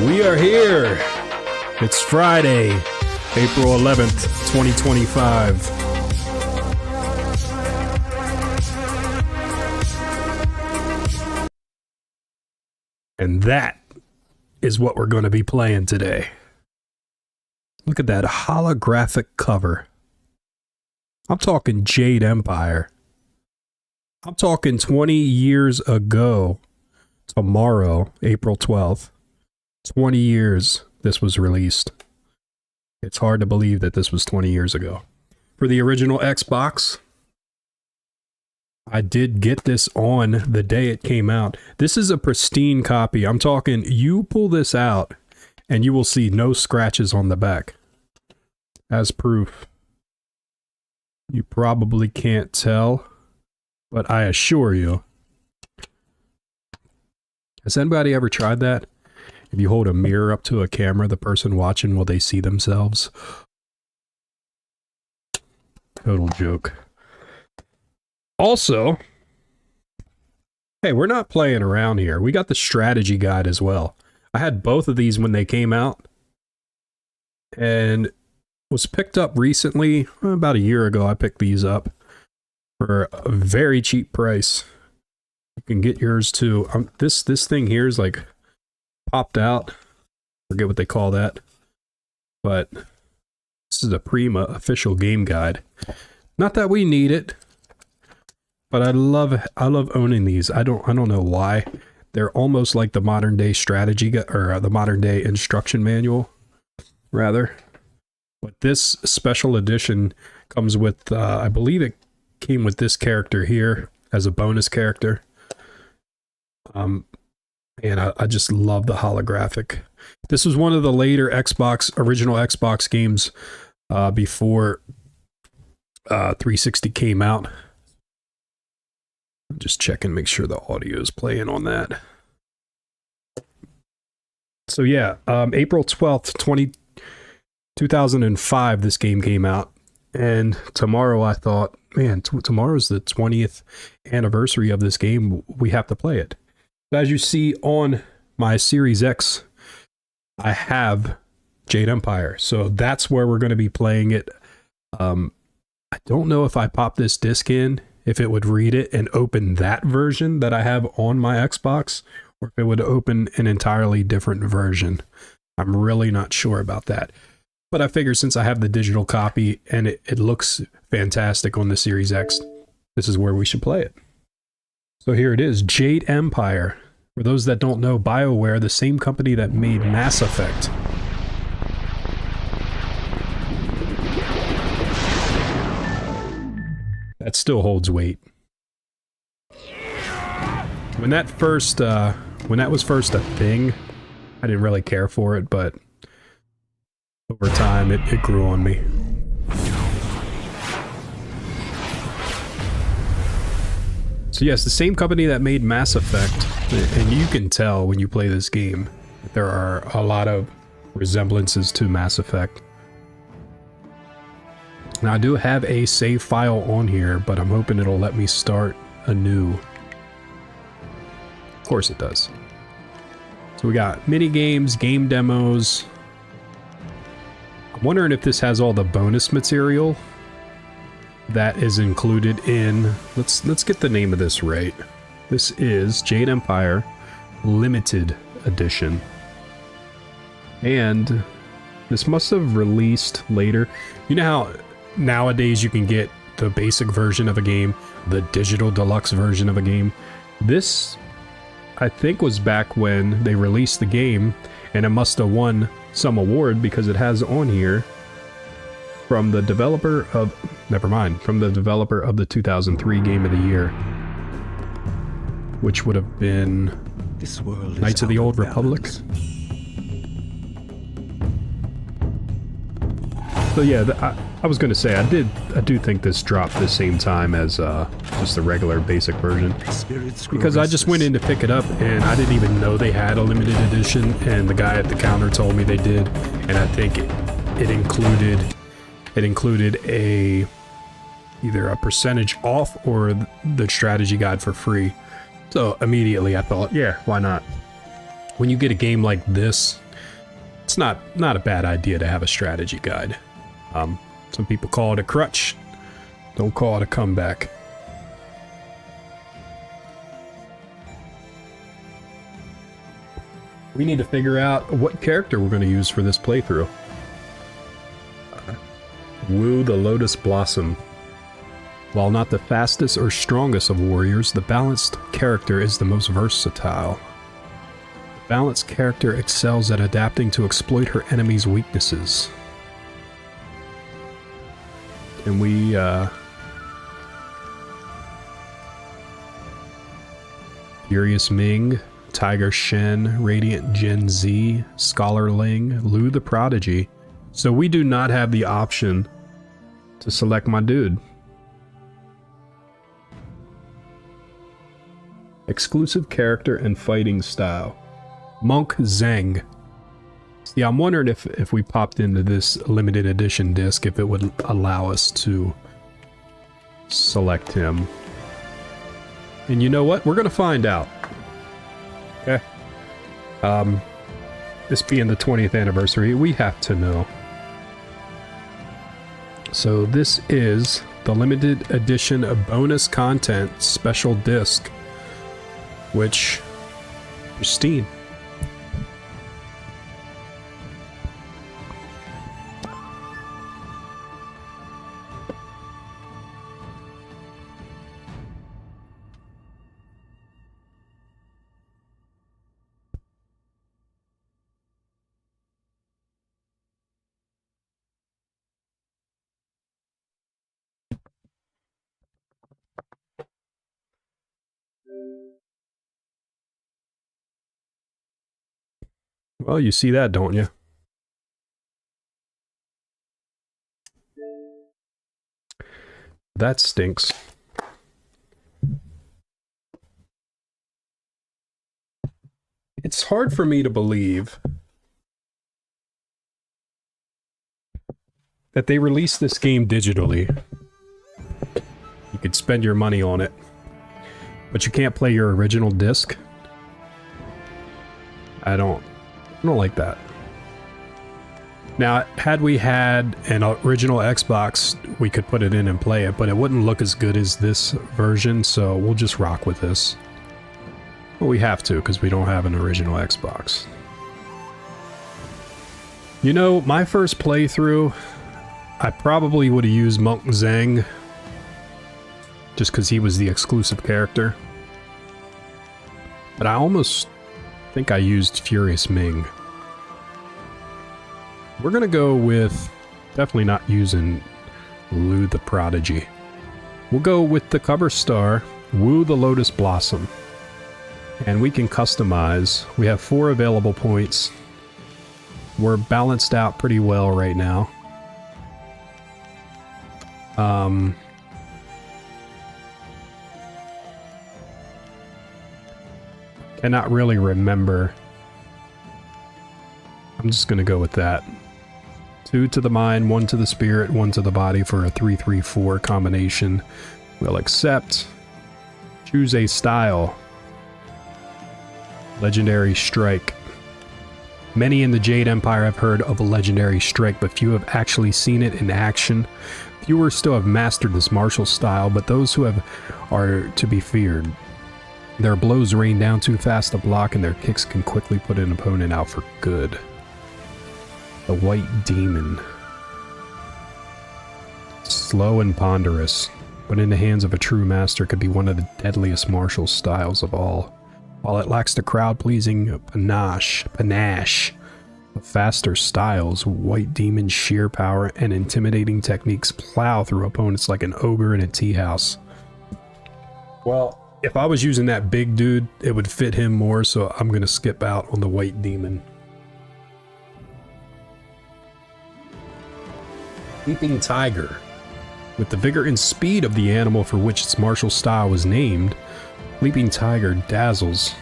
We are here. It's Friday, April 11th, 2025. And that is what we're going to be playing today. Look at that holographic cover. I'm talking Jade Empire. I'm talking 20 years ago. Tomorrow, April 12th. 20 years this was released. It's hard to believe that this was 20 years ago. For the original Xbox, I did get this on the day it came out. This is a pristine copy. I'm talking, you pull this out and you will see no scratches on the back. As proof. You probably can't tell, but I assure you. Has anybody ever tried that? If you hold a mirror up to a camera, the person watching, will they see themselves? Total joke. Also, hey, we're not playing around here. We got the strategy guide as well. I had both of these when they came out. And was picked up recently. About a year ago, I picked these up for a very cheap price. You can get yours too. This thing here is like popped out. Forget what they call that. But this is a Prima official game guide. Not that we need it, but I love owning these. I don't know why. They're almost like the modern day strategy or the modern day instruction manual, rather. But this special edition comes with, I believe it came with this character here as a bonus character. And I just love the holographic. This was one of the later original Xbox games before 360 came out. I'm just checking, make sure the audio is playing on that. So yeah, April 12th, 2005, this game came out. And tomorrow I thought, man, tomorrow's the 20th anniversary of this game. We have to play it. As you see on my Series X, I have Jade Empire. So that's where we're going to be playing it. I don't know if I pop this disc in, if it would read it and open that version that I have on my Xbox, or if it would open an entirely different version. I'm really not sure about that. But I figure since I have the digital copy and it looks fantastic on the Series X, this is where we should play it. So here it is, Jade Empire. For those that don't know, BioWare, the same company that made Mass Effect. That still holds weight. When that was first a thing, I didn't really care for it, but over time it grew on me. So yes, the same company that made Mass Effect, and you can tell when you play this game that there are a lot of resemblances to Mass Effect. Now I do have a save file on here, but I'm hoping it'll let me start anew. Of course it does. So we got mini games, game demos. I'm wondering if this has all the bonus material that is included in, let's get the name of this right. This is Jade Empire Limited Edition. And this must have released later. You know how nowadays you can get the basic version of a game, the digital deluxe version of a game? This, I think, was back when they released the game, and it must have won some award because it has on here from the developer of, from the developer of the 2003 Game of the Year, which would have been This world Knights of the Old Republic. So yeah, I was going to say, I do think this dropped the same time as just the regular basic version, because I just went in to pick it up and I didn't even know they had a limited edition, and the guy at the counter told me they did, and I think it included either a percentage off or the strategy guide for free. So immediately I thought, yeah, why not? When you get a game like this, it's not a bad idea to have a strategy guide. Some people call it a crutch. Don't call it a comeback. We need to figure out what character we're going to use for this playthrough. Woo the Lotus Blossom. While not the fastest or strongest of warriors, the balanced character is the most versatile. The balanced character excels at adapting to exploit her enemy's weaknesses. Can we, Furious Ming, Tiger Shen, Radiant Gen Z, Scholar Ling, Lu the Prodigy. So we do not have the option to select my dude. Exclusive character and fighting style. Monk Zheng. See, I'm wondering if we popped into this limited edition disc, if it would allow us to select him. And you know what? We're gonna find out. Okay. This being the 20th anniversary, we have to know. So this is the limited edition of bonus content special disc, which pristine. Well, you see that, don't you? That stinks. It's hard for me to believe that they released this game digitally. You could spend your money on it, but you can't play your original disc. I don't like that. Now, had we had an original Xbox, we could put it in and play it, but it wouldn't look as good as this version, so we'll just rock with this. Well, we have to, because we don't have an original Xbox. You know, my first playthrough, I probably would have used Monk Zheng, just because he was the exclusive character. But I almost think I used Furious Ming. We're gonna go with definitely not using Lu the Prodigy. We'll go with the cover star, Woo the Lotus Blossom. And we can customize. We have 4 available points. We're balanced out pretty well right now. Cannot really remember. I'm just gonna go with that. 2 to the mind, 1 to the spirit, 1 to the body for a 3-3-4 combination. We'll accept. Choose a style. Legendary Strike. Many in the Jade Empire have heard of a Legendary Strike, but few have actually seen it in action. Fewer still have mastered this martial style, but those who have are to be feared. Their blows rain down too fast to block, and their kicks can quickly put an opponent out for good. The White Demon. Slow and ponderous, but in the hands of a true master could be one of the deadliest martial styles of all. While it lacks the crowd-pleasing panache of faster styles, White Demon's sheer power and intimidating techniques plow through opponents like an ogre in a tea house. Well, if I was using that big dude, it would fit him more, so I'm going to skip out on the White Demon. Leaping Tiger. With the vigor and speed of the animal for which its martial style was named, Leaping Tiger dazzles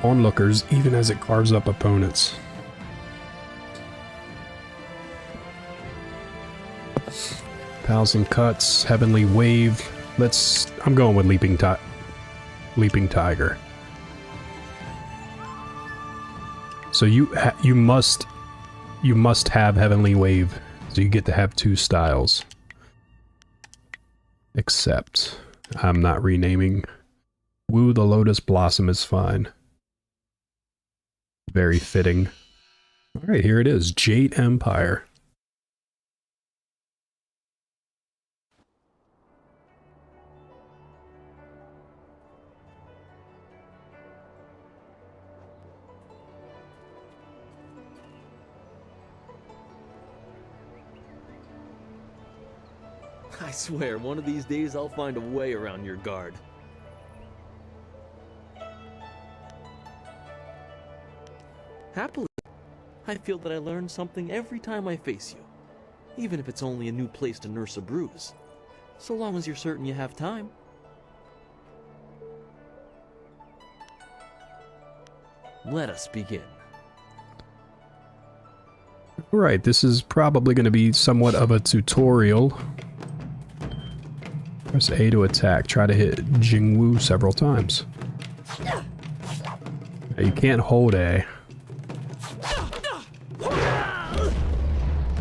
onlookers even as it carves up opponents. Thousand Cuts, Heavenly Wave. I'm going with Leaping Tiger. So you must have Heavenly Wave, so you get to have 2 styles. Except I'm not renaming. Woo the Lotus Blossom is fine. Very fitting. All right, here it is, Jade Empire. I swear, one of these days I'll find a way around your guard. Happily, I feel that I learn something every time I face you, even if it's only a new place to nurse a bruise, so long as you're certain you have time. Let us begin. Right, this is probably going to be somewhat of a tutorial. Press A to attack. Try to hit Jingwu several times. Now, you can't hold A.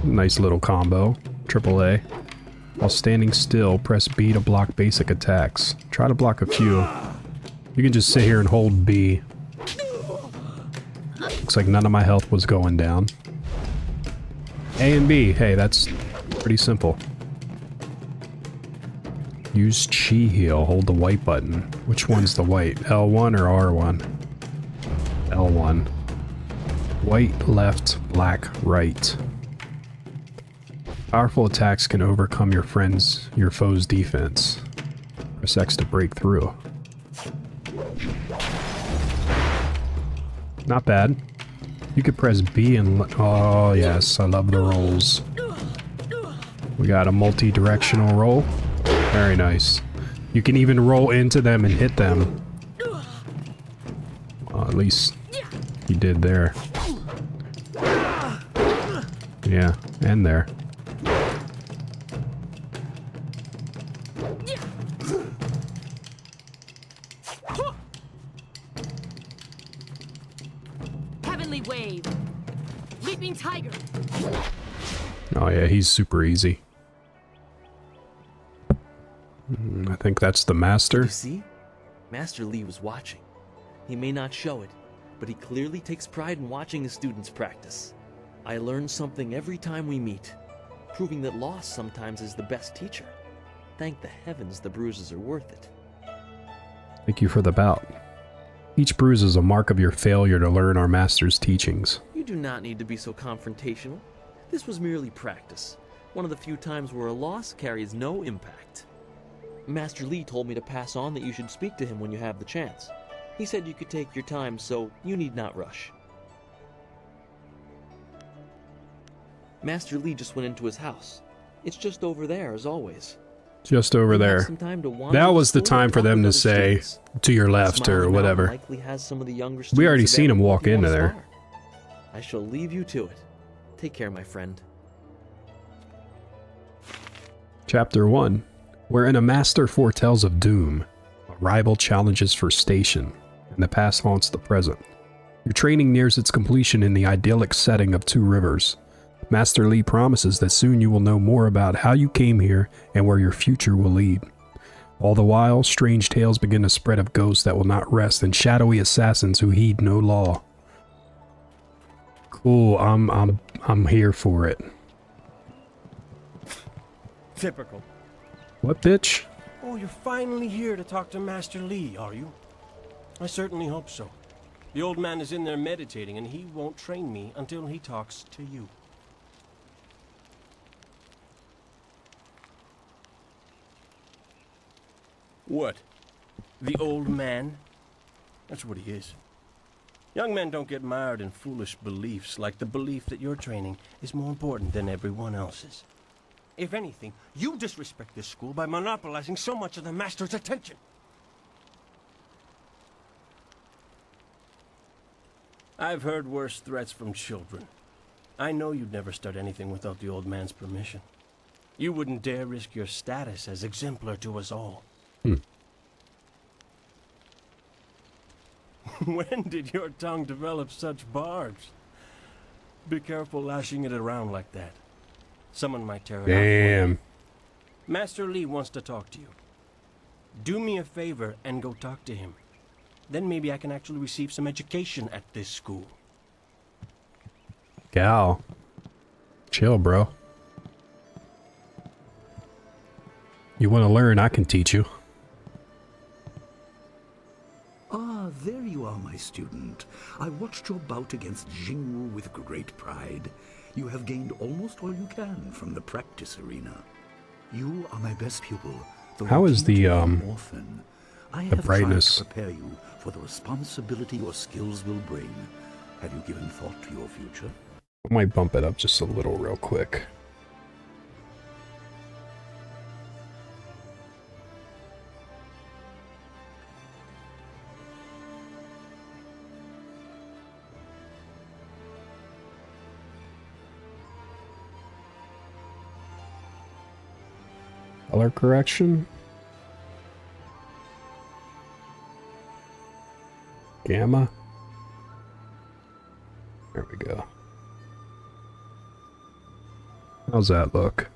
Nice little combo. Triple A. While standing still, press B to block basic attacks. Try to block a few. You can just sit here and hold B. Looks like none of my health was going down. A and B. Hey, that's pretty simple. Use Chi Heal. Hold the white button. Which one's the white? L1 or R1? L1. White left, black right. Powerful attacks can overcome your foe's defense. Press X to break through. Not bad. You could press B and... Oh, yes. I love the rolls. We got a multi-directional roll. Very nice. You can even roll into them and hit them. Well, at least he did there. Yeah, and there. Heavenly Wave. Leaping Tiger. Oh yeah, he's super easy. I think that's the master. You see? Master Li was watching. He may not show it, but he clearly takes pride in watching his students practice. I learn something every time we meet, proving that loss sometimes is the best teacher. Thank the heavens the bruises are worth it. Thank you for the bout. Each bruise is a mark of your failure to learn our master's teachings. You do not need to be so confrontational. This was merely practice. One of the few times where a loss carries no impact. Master Li told me to pass on that you should speak to him when you have the chance. He said you could take your time, so you need not rush. Master Li just went into his house. It's just over there, as always. Just over there. That was the time for them to say, to your left or whatever. We already seen him walk into there. I shall leave you to it. Take care, my friend. Chapter 1. Wherein a master foretells of doom, a rival challenges for station, and the past haunts the present. Your training nears its completion in the idyllic setting of Two Rivers. Master Li promises that soon you will know more about how you came here and where your future will lead. All the while, strange tales begin to spread of ghosts that will not rest and shadowy assassins who heed no law. Cool, I'm here for it. Typical. What, bitch? Oh, you're finally here to talk to Master Li, are you? I certainly hope so. The old man is in there meditating, and he won't train me until he talks to you. What? The old man? That's what he is. Young men don't get mired in foolish beliefs like the belief that your training is more important than everyone else's. If anything, you disrespect this school by monopolizing so much of the master's attention. I've heard worse threats from children. I know you'd never start anything without the old man's permission. You wouldn't dare risk your status as exemplar to us all. When did your tongue develop such barbs? Be careful lashing it around like that. Someone might tear it out for you. Damn. Master Lee wants to talk to you. Do me a favor and go talk to him. Then maybe I can actually receive some education at this school. Gal. Chill, bro. You want to learn, I can teach you. Ah, there you are, my student. I watched your bout against Jingwu with great pride. You have gained almost all you can from the practice arena. You are my best pupil. How is the orphan. I have brightness? tried to prepare you for the responsibility your skills will bring. Have you given thought to your future? I might bump it up just a little real quick. Color correction. Gamma. There we go. How's that look?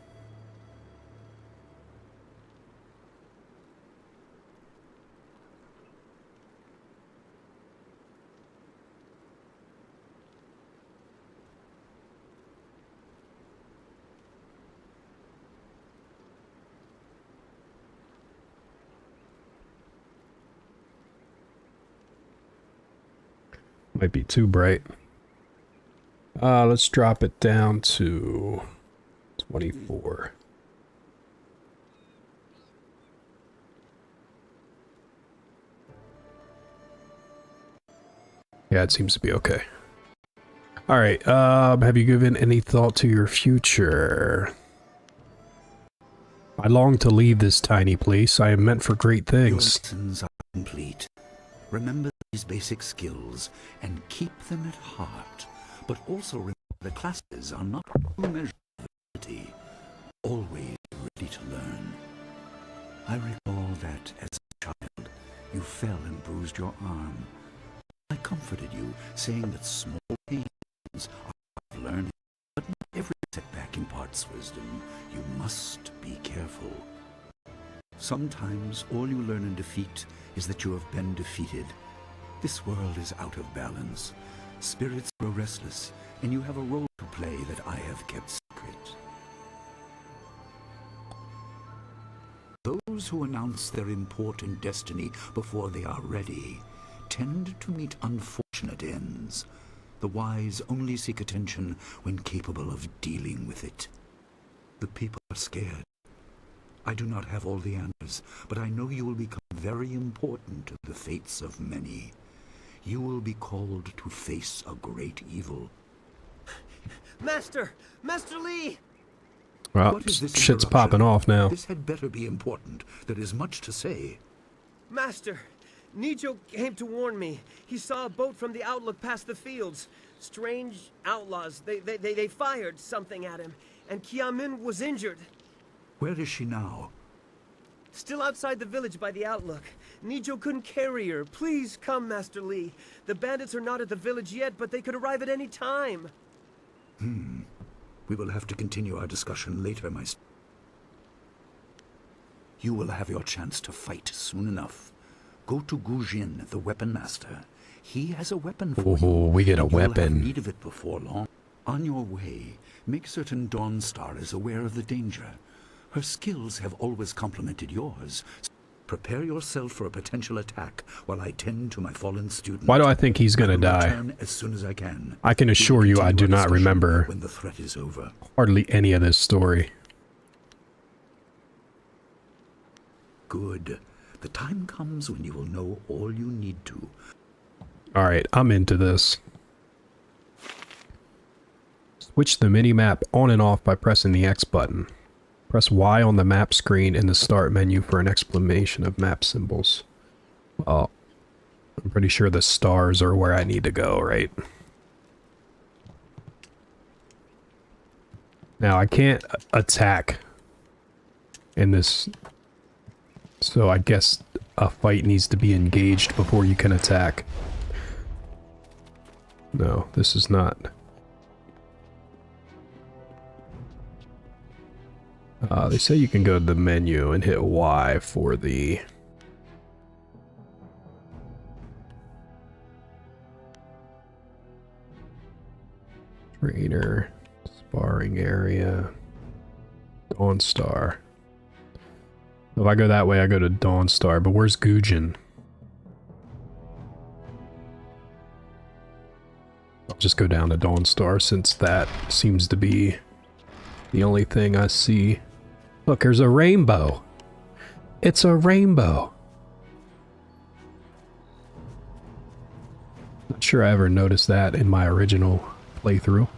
Might be too bright. Let's drop it down to 24. Yeah, it seems to be okay. Alright, have you given any thought to your future? I long to leave this tiny place. I am meant for great Your things. lessons are complete. Remember these basic skills and keep them at heart. But also remember the classes are not a measure of ability. Always ready to learn. I recall that as a child, you fell and bruised your arm. I comforted you, saying that small pains are part of learning, but not every setback imparts wisdom. You must be careful. Sometimes all you learn in defeat is that you have been defeated. This world is out of balance. Spirits grow restless, and you have a role to play that I have kept secret. Those who announce their important destiny before they are ready tend to meet unfortunate ends. The wise only seek attention when capable of dealing with it. The people are scared. I do not have all the answers, but I know you will become very important to the fates of many. You will be called to face a great evil. Master! Master Lee! Well, What is this shit's interruption? popping off now. This had better be important. There is much to say. Master, Nijo came to warn me. He saw a boat from the outlook past the fields. Strange outlaws. They fired something at him, and Kiamin was injured. Where is she now? Still outside the village by the outlook. Nijo couldn't carry her. Please come, Master Lee. The bandits are not at the village yet, but they could arrive at any time. We will have to continue our discussion later, You will have your chance to fight soon enough. Go to Gujin, the weapon master. He has a weapon for you. Ooh, we get a and you will weapon. have need of it before long. On your way, make certain Dawnstar is aware of the danger. Her skills have always complemented yours. Prepare yourself for a potential attack while I tend to my fallen student. Why do I think he's gonna I will die? return as soon as I can. I can We will assure you I continue do our not discussion remember when the threat is over. hardly any of this story. Good. The time comes when you will know all you need to. Alright, I'm into this. Switch the mini-map on and off by pressing the X button. Press Y on the map screen in the start menu for an explanation of map symbols. Well, I'm pretty sure the stars are where I need to go, right? Now, I can't attack in this, so I guess a fight needs to be engaged before you can attack. No, this is not. They say you can go to the menu and hit Y for the... Trainer, sparring area, Dawnstar. If I go that way, I go to Dawnstar, but where's Gujin? I'll just go down to Dawnstar since that seems to be the only thing I see. Look, there's a rainbow. It's a rainbow. Not sure I ever noticed that in my original playthrough.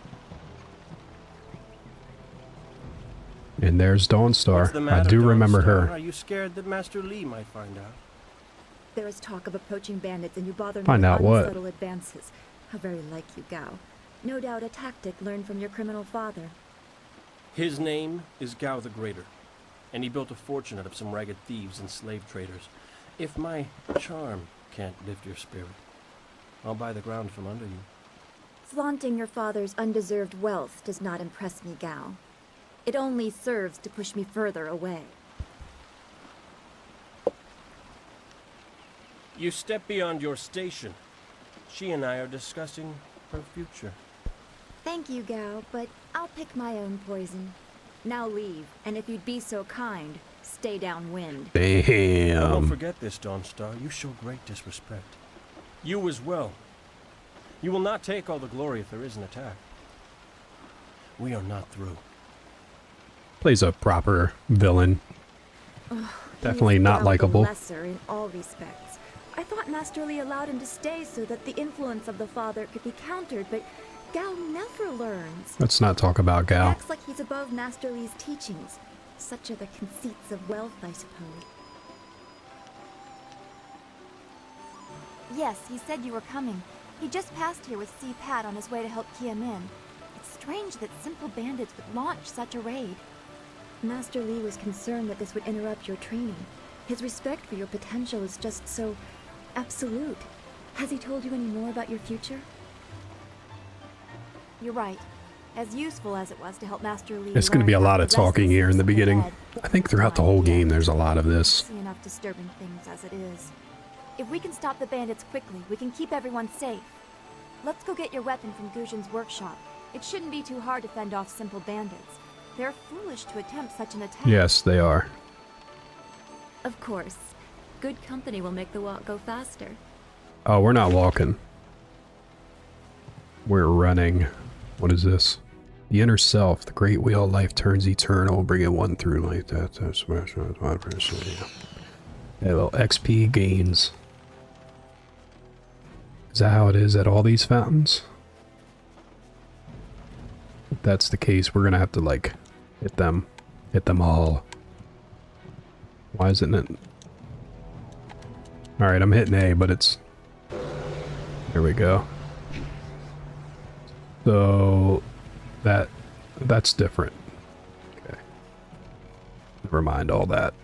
And there's Dawnstar. What's the I matter, do remember Dawnstar? her. Are you scared that Master Li might find out? There is talk of approaching bandits, and you bother me Find with out what? unsubtle advances. How very like you, Gao. No doubt a tactic learned from your criminal father. His name is Gao the Greater, and he built a fortune out of some ragged thieves and slave traders. If my charm can't lift your spirit, I'll buy the ground from under you. Flaunting your father's undeserved wealth does not impress me, Gao. It only serves to push me further away. You step beyond your station. She and I are discussing her future. Thank you, Gao, but I'll pick my own poison. Now leave, and if you'd be so kind, stay downwind. I won't Damn. forget this, Dawnstar. You show great disrespect. You as well. You will not take all the glory if there is an attack. We are not through. Plays a proper villain. Definitely He is not Gao the likable. lesser in all respects. I thought Master Li allowed him to stay so that the influence of the father could be countered, but Gao never learns. Let's not talk about He Gao. acts like he's above Master Li's teachings. Such are the conceits of wealth, I suppose. Yes, he said you were coming. He just passed here with Si Pat on his way to help Kia Min. It's strange that simple bandits would launch such a raid. Master Li was concerned that this would interrupt your training. His respect for your potential is just so absolute. Has he told you any more about your future? You're right. As useful as it was to help Master Li, There's going to be a lot of talking here in the beginning. I think throughout the whole game there's a lot of this. See enough disturbing things as it is. If we can stop the bandits quickly, we can keep everyone safe. Let's go get your weapon from Gujin's workshop. It shouldn't be too hard to fend off simple bandits. They're foolish to attempt such an attack. Yes, they are. Of course. Good company will make the walk go faster. Oh, we're not walking. We're running. What is this? The inner self, the great wheel of life turns eternal, bring it one through like that. That's yeah. Yeah, little XP gains. Is that how it is at all these fountains? If that's the case, we're gonna have to like hit them all. Why isn't it? Alright, I'm hitting A, but it's... There we go. So... That's different. Okay. Never mind all that.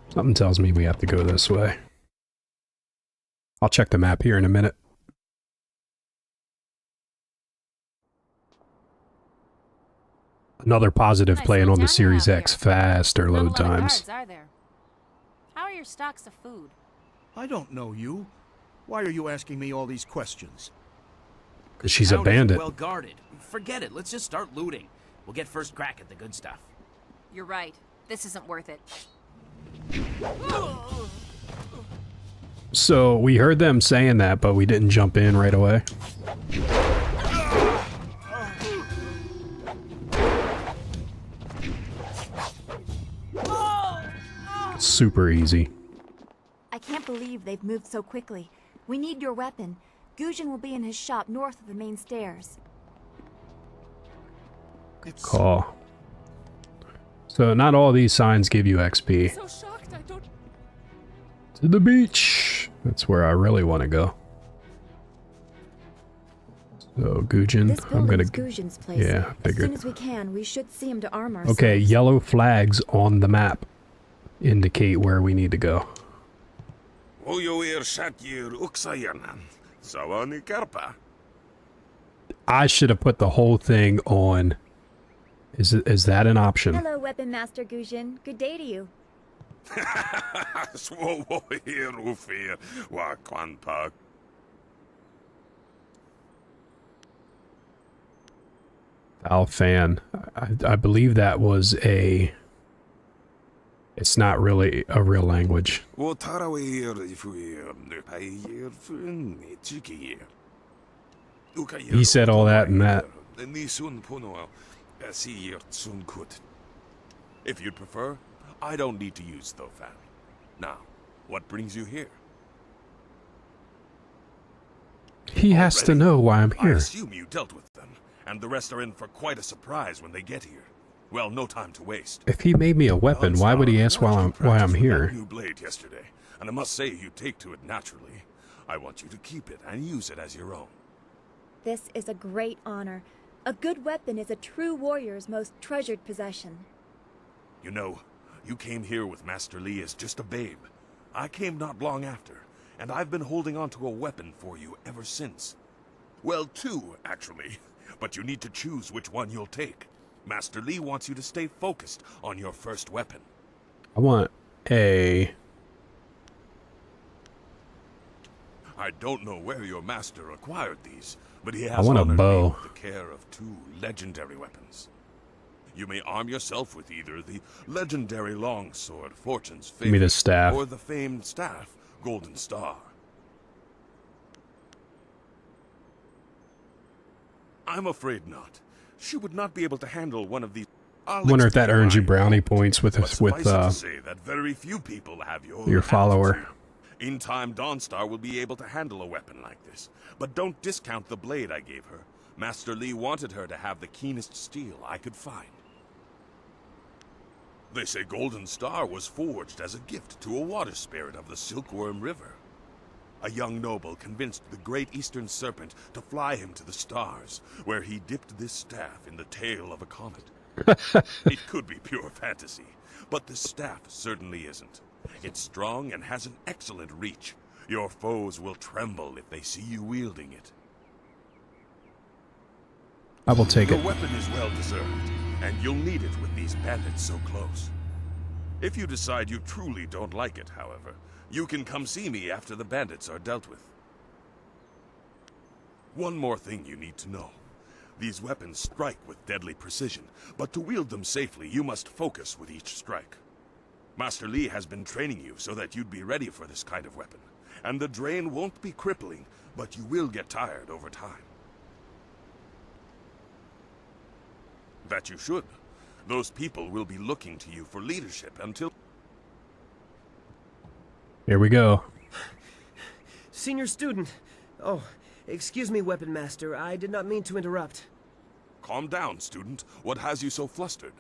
Something tells me we have to go this way. I'll check the map here in a minute. Another positive Nice playing little on the town Series around X. here. Faster Not a load lot of times. guards, are there? How are your stocks of food? I don't know you. Why are you asking me all these questions? Because she's a Town isn't bandit. well guarded. Forget it. Let's just start looting. We'll get first crack at the good stuff. You're right. This isn't worth it. So we heard them saying that, but we didn't jump in right away. Super easy. I can't believe they've moved so quickly. We need your weapon. Gujin will be in his shop north of the main stairs. Call. So not all these signs give you XP. So shocked I don't... To the beach. That's where I really want to go. So Gujin, This I'm gonna. building's Gujin's place. Yeah, I As figured. soon as we can, we should see him to arm ourselves. Okay, yellow flags on the map indicate where we need to go. Ojoir Shatjir Uksayanan. Sawani Karpa. I should have put the whole thing on. Is that an option? Hello, Weapon Master Gujin. Good day to you. Swowo here, Ufir, wa Kwanpa. Alfan. I believe that was a... It's not really a real language. He said all that and that. If you'd prefer, I don't need to use Thofan. Now, what brings you here? He has to know why I'm I here. assume you dealt with them, and the rest are in for quite a surprise when they get here. Well, no time to waste. If he made me a weapon, why would he ask why I'm here? New blade yesterday, and I must say you take to it naturally. I want you to keep it and use it as your own. This is a great honor. A good weapon is a true warrior's most treasured possession. You know, you came here with Master Li as just a babe. I came not long after, and I've been holding on to a weapon for you ever since. Well, two, actually, but you need to choose which one you'll take. Master Li wants you to stay focused on your first weapon. I want a... I don't know where your master acquired these, but he has I want a honored me bow. with the care of two legendary weapons. You may arm yourself with either the legendary longsword, Fortune's Give me the favorite, staff. or the famed staff, Golden Star. I'm afraid not. She would not be able to handle one of these. I wonder if that earns you brownie points with To say that very few people have your follower. aptitude. In time, Dawnstar will be able to handle a weapon like this. But don't discount the blade I gave her. Master Li wanted her to have the keenest steel I could find. They say Golden Star was forged as a gift to a water spirit of the Silkworm River. A young noble convinced the Great Eastern Serpent to fly him to the stars, where he dipped this staff in the tail of a comet. It could be pure fantasy, but the staff certainly isn't. It's strong and has an excellent reach. Your foes will tremble if they see you wielding it. I will take Your it. weapon is well deserved, and you'll need it with these bandits so close. If you decide you truly don't like it, however, you can come see me after the bandits are dealt with. One more thing you need to know. These weapons strike with deadly precision, but to wield them safely, you must focus with each strike. Master Li has been training you so that you'd be ready for this kind of weapon, and the drain won't be crippling, but you will get tired over time. That you should. Those people will be looking to you for leadership until... Here we go. Senior student. Oh, excuse me, Weapon Master. I did not mean to interrupt. Calm down, student. What has you so flustered?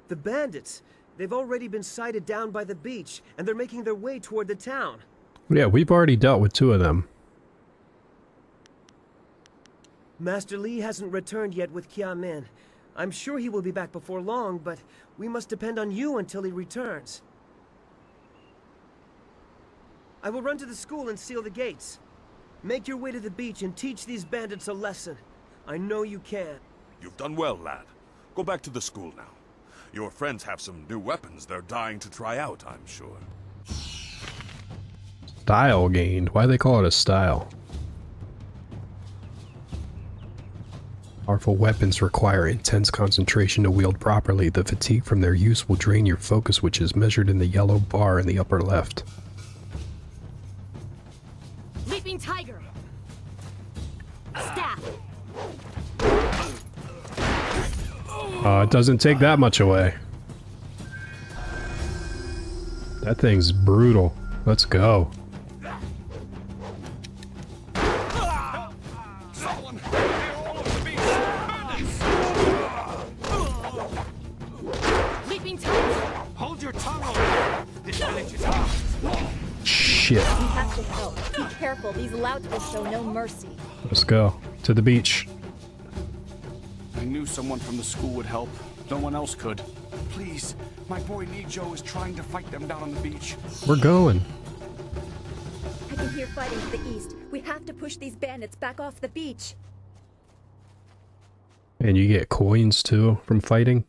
The bandits. They've already been sighted down by the beach, and they're making their way toward the town. Yeah, we've already dealt with two of them. Master Li hasn't returned yet with Kia Min. I'm sure he will be back before long, but we must depend on you until he returns. I will run to the school and seal the gates. Make your way to the beach and teach these bandits a lesson. I know you can. You've done well, lad. Go back to the school now. Your friends have some new weapons they're dying to try out, I'm sure. Style gained. Why do they call it a style? Powerful weapons require intense concentration to wield properly. The fatigue from their use will drain your focus, which is measured in the yellow bar in the upper left. Leaping Tiger! Staff! It doesn't take that much away. That thing's brutal. Let's go. Leaping Tiger! Hold your tongue! This village is ours! Shit. We have to help. Be careful. These louts will show no mercy. Let's go. To the beach. I knew someone from the school would help. No one else could. Please, my boy Nijo is trying to fight them down on the beach. We're going. I can can hear fighting to the east. We have to push these bandits back off the beach. And you get coins too from fighting.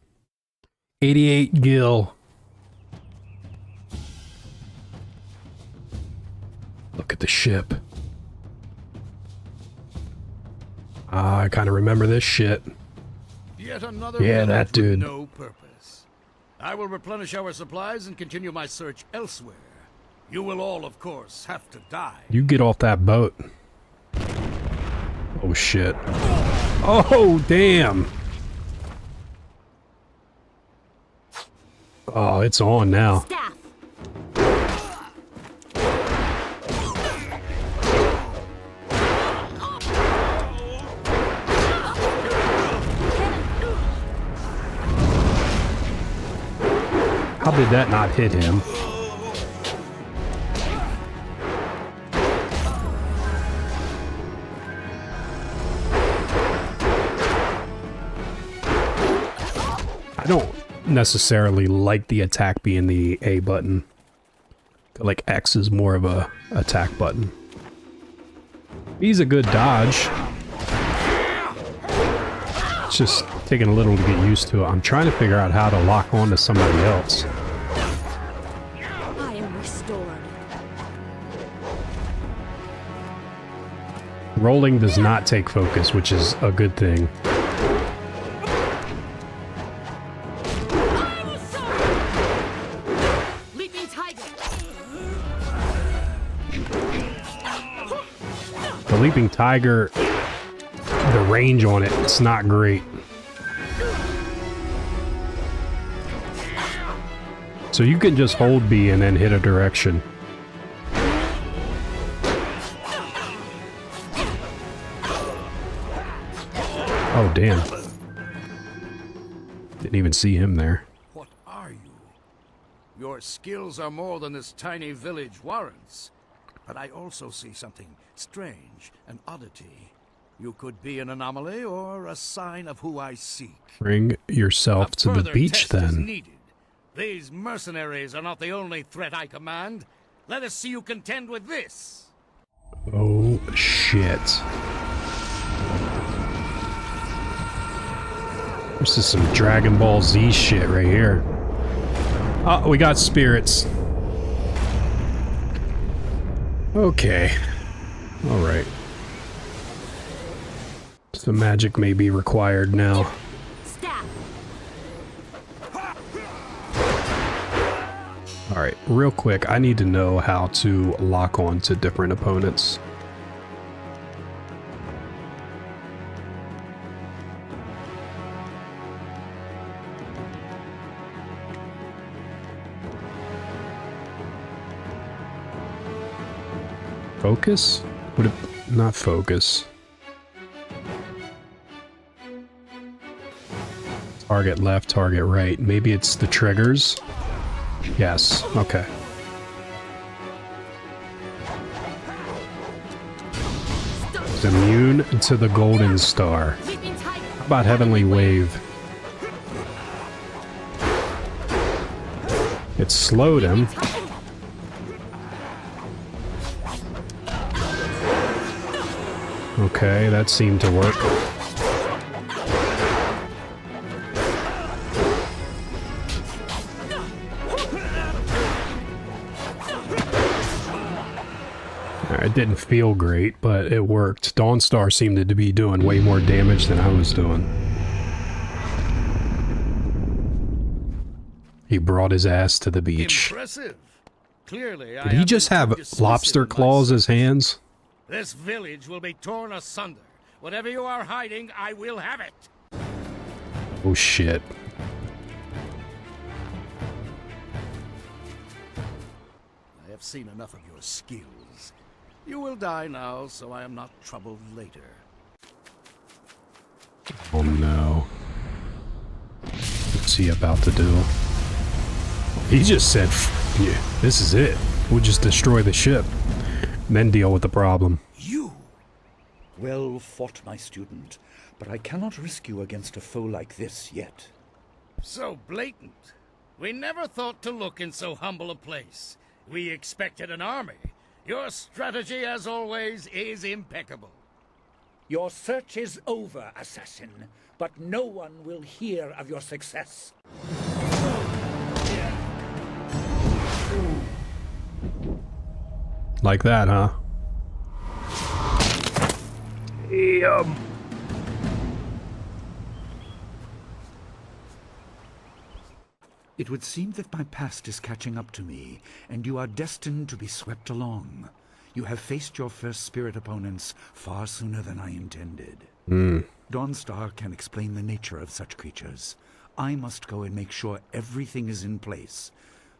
88 gil. Look at the ship. Ah, I kind of remember this shit. Yet another Yeah, that dude. with no purpose. I will replenish our supplies and continue my search elsewhere. You will all, of course, have to die. You get off that boat. Oh shit. Oh damn. Oh, it's on now. Staff. How did that not hit him? I don't necessarily like the attack being the A button. Like X is more of a attack button. He's a good dodge. It's just taking a little to get used to it. I'm trying to figure out how to lock on to somebody else. I am restored. Rolling does not take focus, which is a good thing. Leaping tiger. The Leaping Tiger, the range on it, it's not great. So you can just hold B and then hit a direction. Oh, damn. Didn't even see him there. What are you? Your skills are more than this tiny village warrants. But I also see something strange, an oddity. You could be an anomaly or a sign of who I seek. Bring yourself to the Further beach test is then. needed. These mercenaries are not the only threat I command. Let us see you contend with this. Oh, shit. This is some Dragon Ball Z shit right here. Oh, we got spirits. Okay. Alright. Some magic may be required now. Staff. Alright, real quick, I need to know how to lock on to different opponents. Focus? Would it not focus? Target left, target right. Maybe it's the triggers? Yes, okay. It's immune to the golden star. Leaping tiger. How about Heavenly Wave? It slowed him. Okay, that seemed to work. It didn't feel great, but it worked. Dawnstar seemed to be doing way more damage than I was doing. He brought his ass to the beach. Impressive. Clearly, Did he just have lobster claws as hands? This village will be torn asunder. Whatever you are hiding, I will have it. Oh shit. I have seen enough of your skills. You will die now, so I am not troubled later. Oh no. What's he about to do? He just said, yeah, this is it. We'll just destroy the ship. And then deal with the problem. You! Well fought, my student, but I cannot risk you against a foe like this yet. So blatant. We never thought to look in so humble a place. We expected an army. Your strategy, as always, is impeccable. Your search is over, assassin, but no one will hear of your success. Like that, huh? It would seem that my past is catching up to me, and you are destined to be swept along. You have faced your first spirit opponents far sooner than I intended. Dawnstar can explain the nature of such creatures. I must go and make sure everything is in place.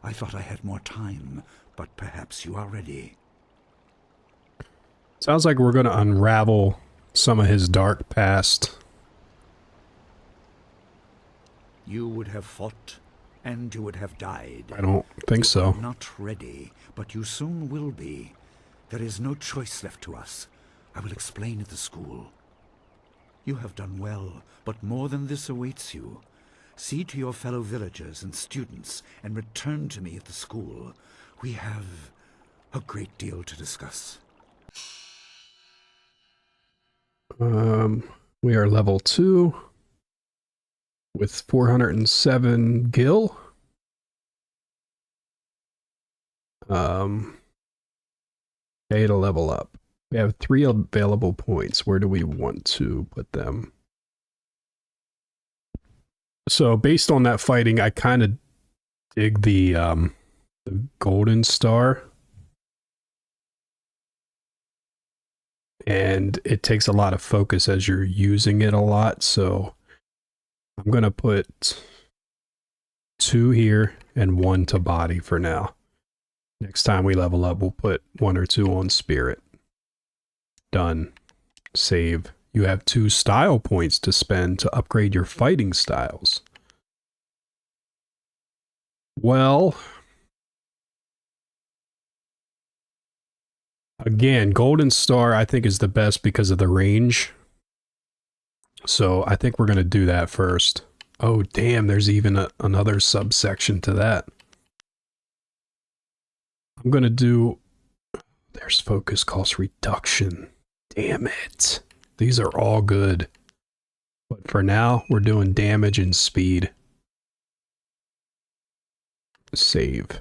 I thought I had more time, but perhaps you are ready. Sounds like we're going to unravel some of his dark past. You would have fought, and you would have died. I don't think so. Not ready, but you soon will be. There is no choice left to us. I will explain at the school. You have done well, but more than this awaits you. See to your fellow villagers and students, and return to me at the school. We have a great deal to discuss. We are level 2 with 407 gil. Okay, to level up. We have 3 available points. Where do we want to put them? So based on that fighting, I kind of dig the golden star. And it takes a lot of focus as you're using it a lot, so I'm going to put 2 here and 1 to body for now. Next time we level up, we'll put 1 or 2 on spirit. Done. Save. You have 2 style points to spend to upgrade your fighting styles. Well, again, Golden Star I think is the best because of the range. So I think we're going to do that first. Oh, damn, there's even another subsection to that. I'm going to do... There's focus cost reduction. Damn it. These are all good. But for now, we're doing damage and speed. Save.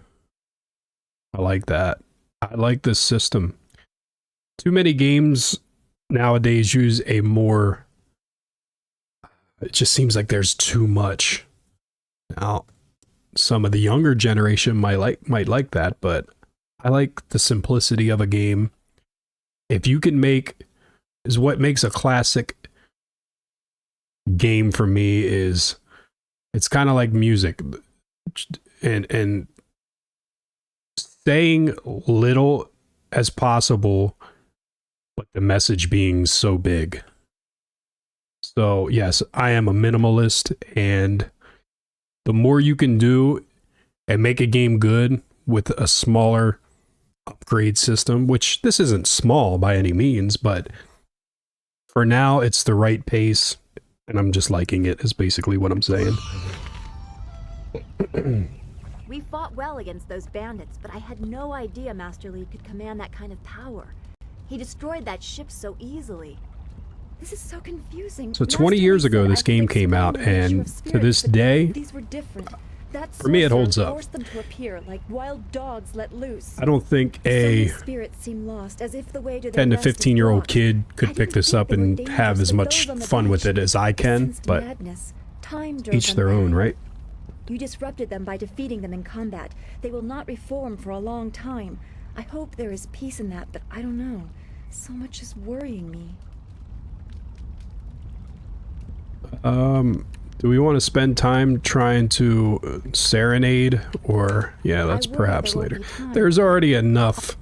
I like that. I like this system. Too many games nowadays use a more... It just seems like there's too much. Now, some of the younger generation might like that, but I like the simplicity of a game. If you can make... is what makes a classic game for me is it's kind of like music and saying little as possible, but the message being so big. So yes, I am a minimalist, and the more you can do and make a game good with a smaller upgrade system, which this isn't small by any means, but for now it's the right pace, and I'm just liking it, is basically what I'm saying. We fought well against those bandits, but I had no idea Master Li could command that kind of power. He destroyed that ship so easily. This is so confusing. So 20 years ago this game came out, and to this day, these were different. For me it holds up. Forced them to appear like wild dogs let loose. I don't think a spirits seem lost, as if the way to 10 to 15-year-old kid could pick this up and have as much fun with it as I can, but each their own, right? You disrupted them by defeating them in combat. They will not reform for a long time. I hope there is peace in that, but I don't know. So much is worrying me. Do we want to spend time trying to serenade, or yeah, that's perhaps later. There's already enough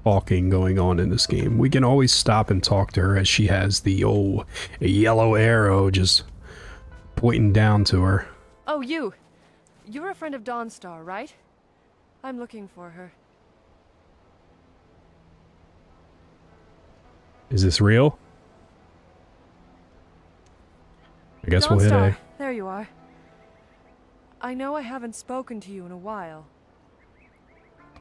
talking going on in this game. We can always stop and talk to her as she has the old yellow arrow just pointing down to her. Oh, you. You're a friend of Dawnstar, right? I'm looking for her. Is this real? I guess we'll hit A. There you are. I know I haven't spoken to you in a while.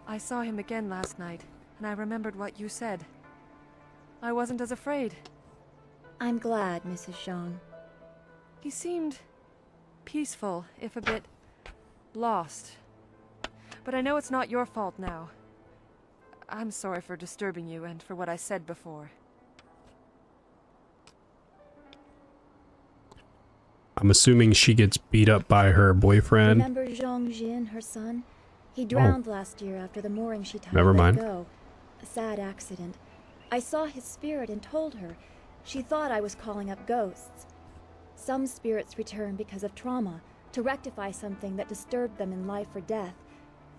I saw him again last night. and I remembered what you said. I wasn't as afraid. I'm glad, Mrs. Zhang. He seemed peaceful, if a bit lost. But I know it's not your fault now. I'm sorry for disturbing you and for what I said before. I'm assuming she gets beat up by her boyfriend. Remember Zhang Jin, her son? He drowned last year after the mooring she tied Never mind. let go. A sad accident. I saw his spirit and told her. She thought I was calling up ghosts. Some spirits return because of trauma, to rectify something that disturbed them in life or death.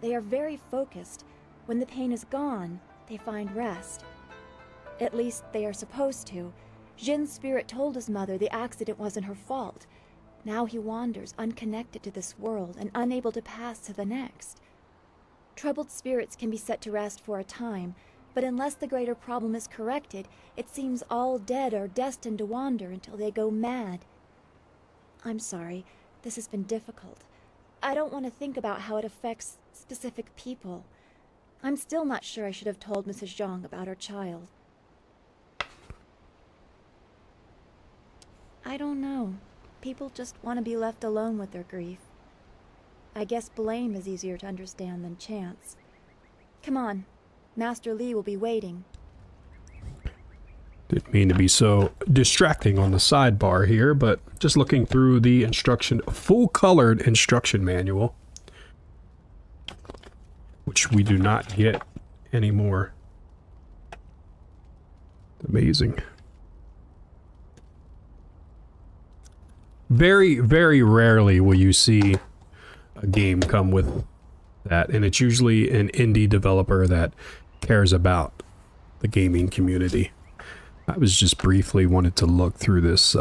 They are very focused. When the pain is gone, they find rest. At least they are supposed to. Jin's spirit told his mother the accident wasn't her fault. Now he wanders, unconnected to this world and unable to pass to the next. Troubled spirits can be set to rest for a time, but unless the greater problem is corrected, it seems all dead are destined to wander until they go mad. I'm sorry, this has been difficult. I don't want to think about how it affects specific people. I'm still not sure I should have told Mrs. Zhang about her child. I don't know. People just want to be left alone with their grief. I guess blame is easier to understand than chance. Come on. Master Li will be waiting. Didn't mean to be so distracting on the sidebar here, but just looking through the full-colored instruction manual, which we do not get anymore. Amazing. Very, very rarely will you see a game come with that, and it's usually an indie developer that cares about the gaming community. I was just briefly wanted to look through this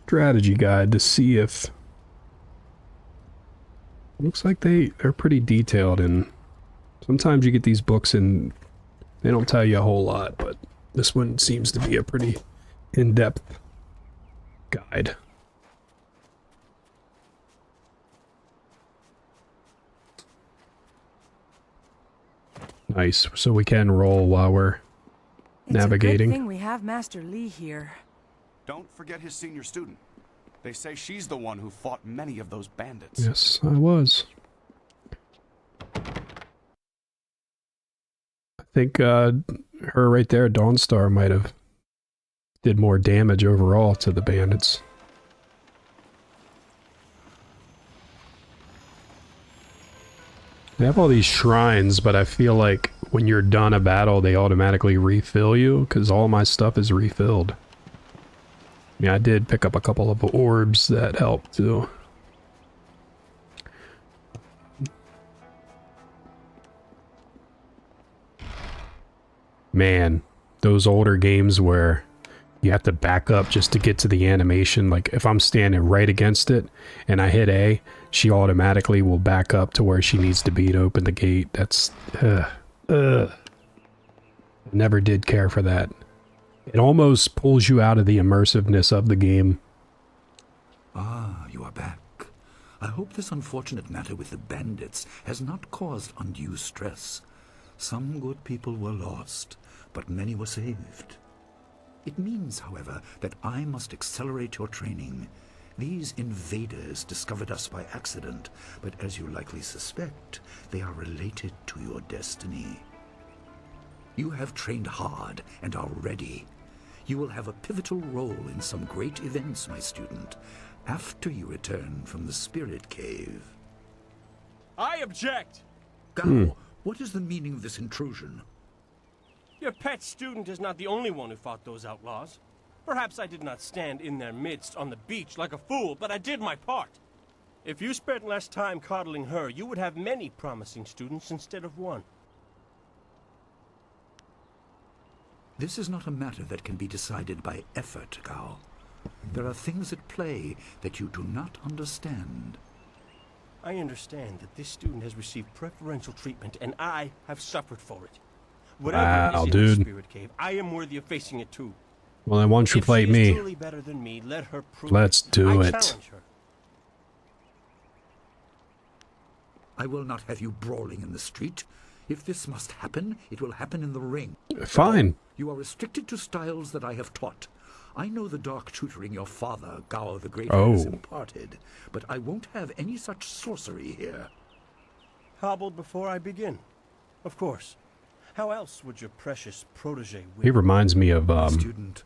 strategy guide to see if looks like they're pretty detailed, and sometimes you get these books and they don't tell you a whole lot, but this one seems to be a pretty in-depth guide. Nice. So we can roll while we're navigating. It's a good thing we have Master Li here. Don't forget his senior student. They say she's the one who fought many of those bandits. Yes, I was. I think her right there, Dawnstar, might have did more damage overall to the bandits. They have all these shrines, but I feel like when you're done a battle, they automatically refill you, because all my stuff is refilled. Yeah, I did pick up a couple of orbs that helped too. Man, those older games where you have to back up just to get to the animation, like if I'm standing right against it and I hit A, she automatically will back up to where she needs to be to open the gate. That's never did care for that. It almost pulls you out of the immersiveness of the game. Ah, you are back. I hope this unfortunate matter with the bandits has not caused undue stress. Some good people were lost, but many were saved. It means, however, that I must accelerate your training. These invaders discovered us by accident, but as you likely suspect, they are related to your destiny. You have trained hard and are ready. You will have a pivotal role in some great events, my student, after you return from the Spirit Cave. I object! Gao, what is the meaning of this intrusion? Your pet student is not the only one who fought those outlaws. Perhaps I did not stand in their midst on the beach like a fool, but I did my part. If you spent less time coddling her, you would have many promising students instead of one. This is not a matter that can be decided by effort, Gao. There are things at play that you do not understand. I understand that this student has received preferential treatment, and I have suffered for it. Whatever is in the Spirit Cave, I am worthy of facing it too. Well, then why don't you fight me? Truly better than me, let her prove Let's do I it. challenge her. I will not have you brawling in the street. If this must happen, it will happen in the ring. Fine. You are restricted to styles that I have taught. I know the dark tutoring your father, Gao the Great, has imparted, but I won't have any such sorcery here. Hobbled before I begin. Of course. How else would your precious protege win? He reminds me of, Student,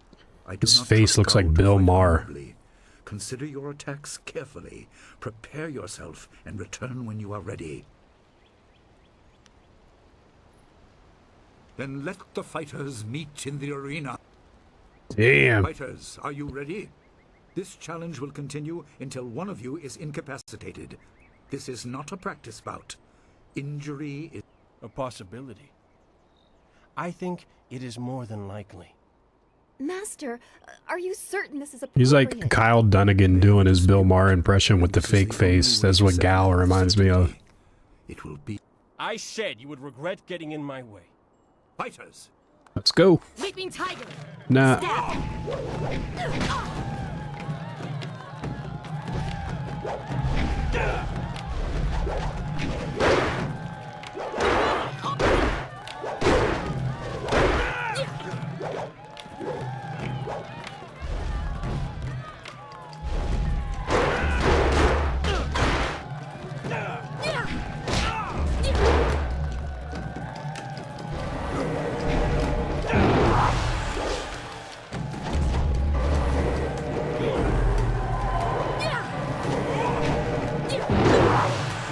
I do his not face trust looks Gao like to Bill fight Maher. honorably. Consider your attacks carefully. Prepare yourself and return when you are ready. Then let the fighters meet in the arena. Damn. Fighters, are you ready? This challenge will continue until one of you is incapacitated. This is not a practice bout. Injury is a possibility. I think it is more than likely. Master, are you certain this is appropriate? He's like Kyle Dunnigan doing his Bill Maher impression with the fake face. That's what Gal reminds me of. It will be. I said you would regret getting in my way. Fighters! Let's go. Leaping tiger. Nah.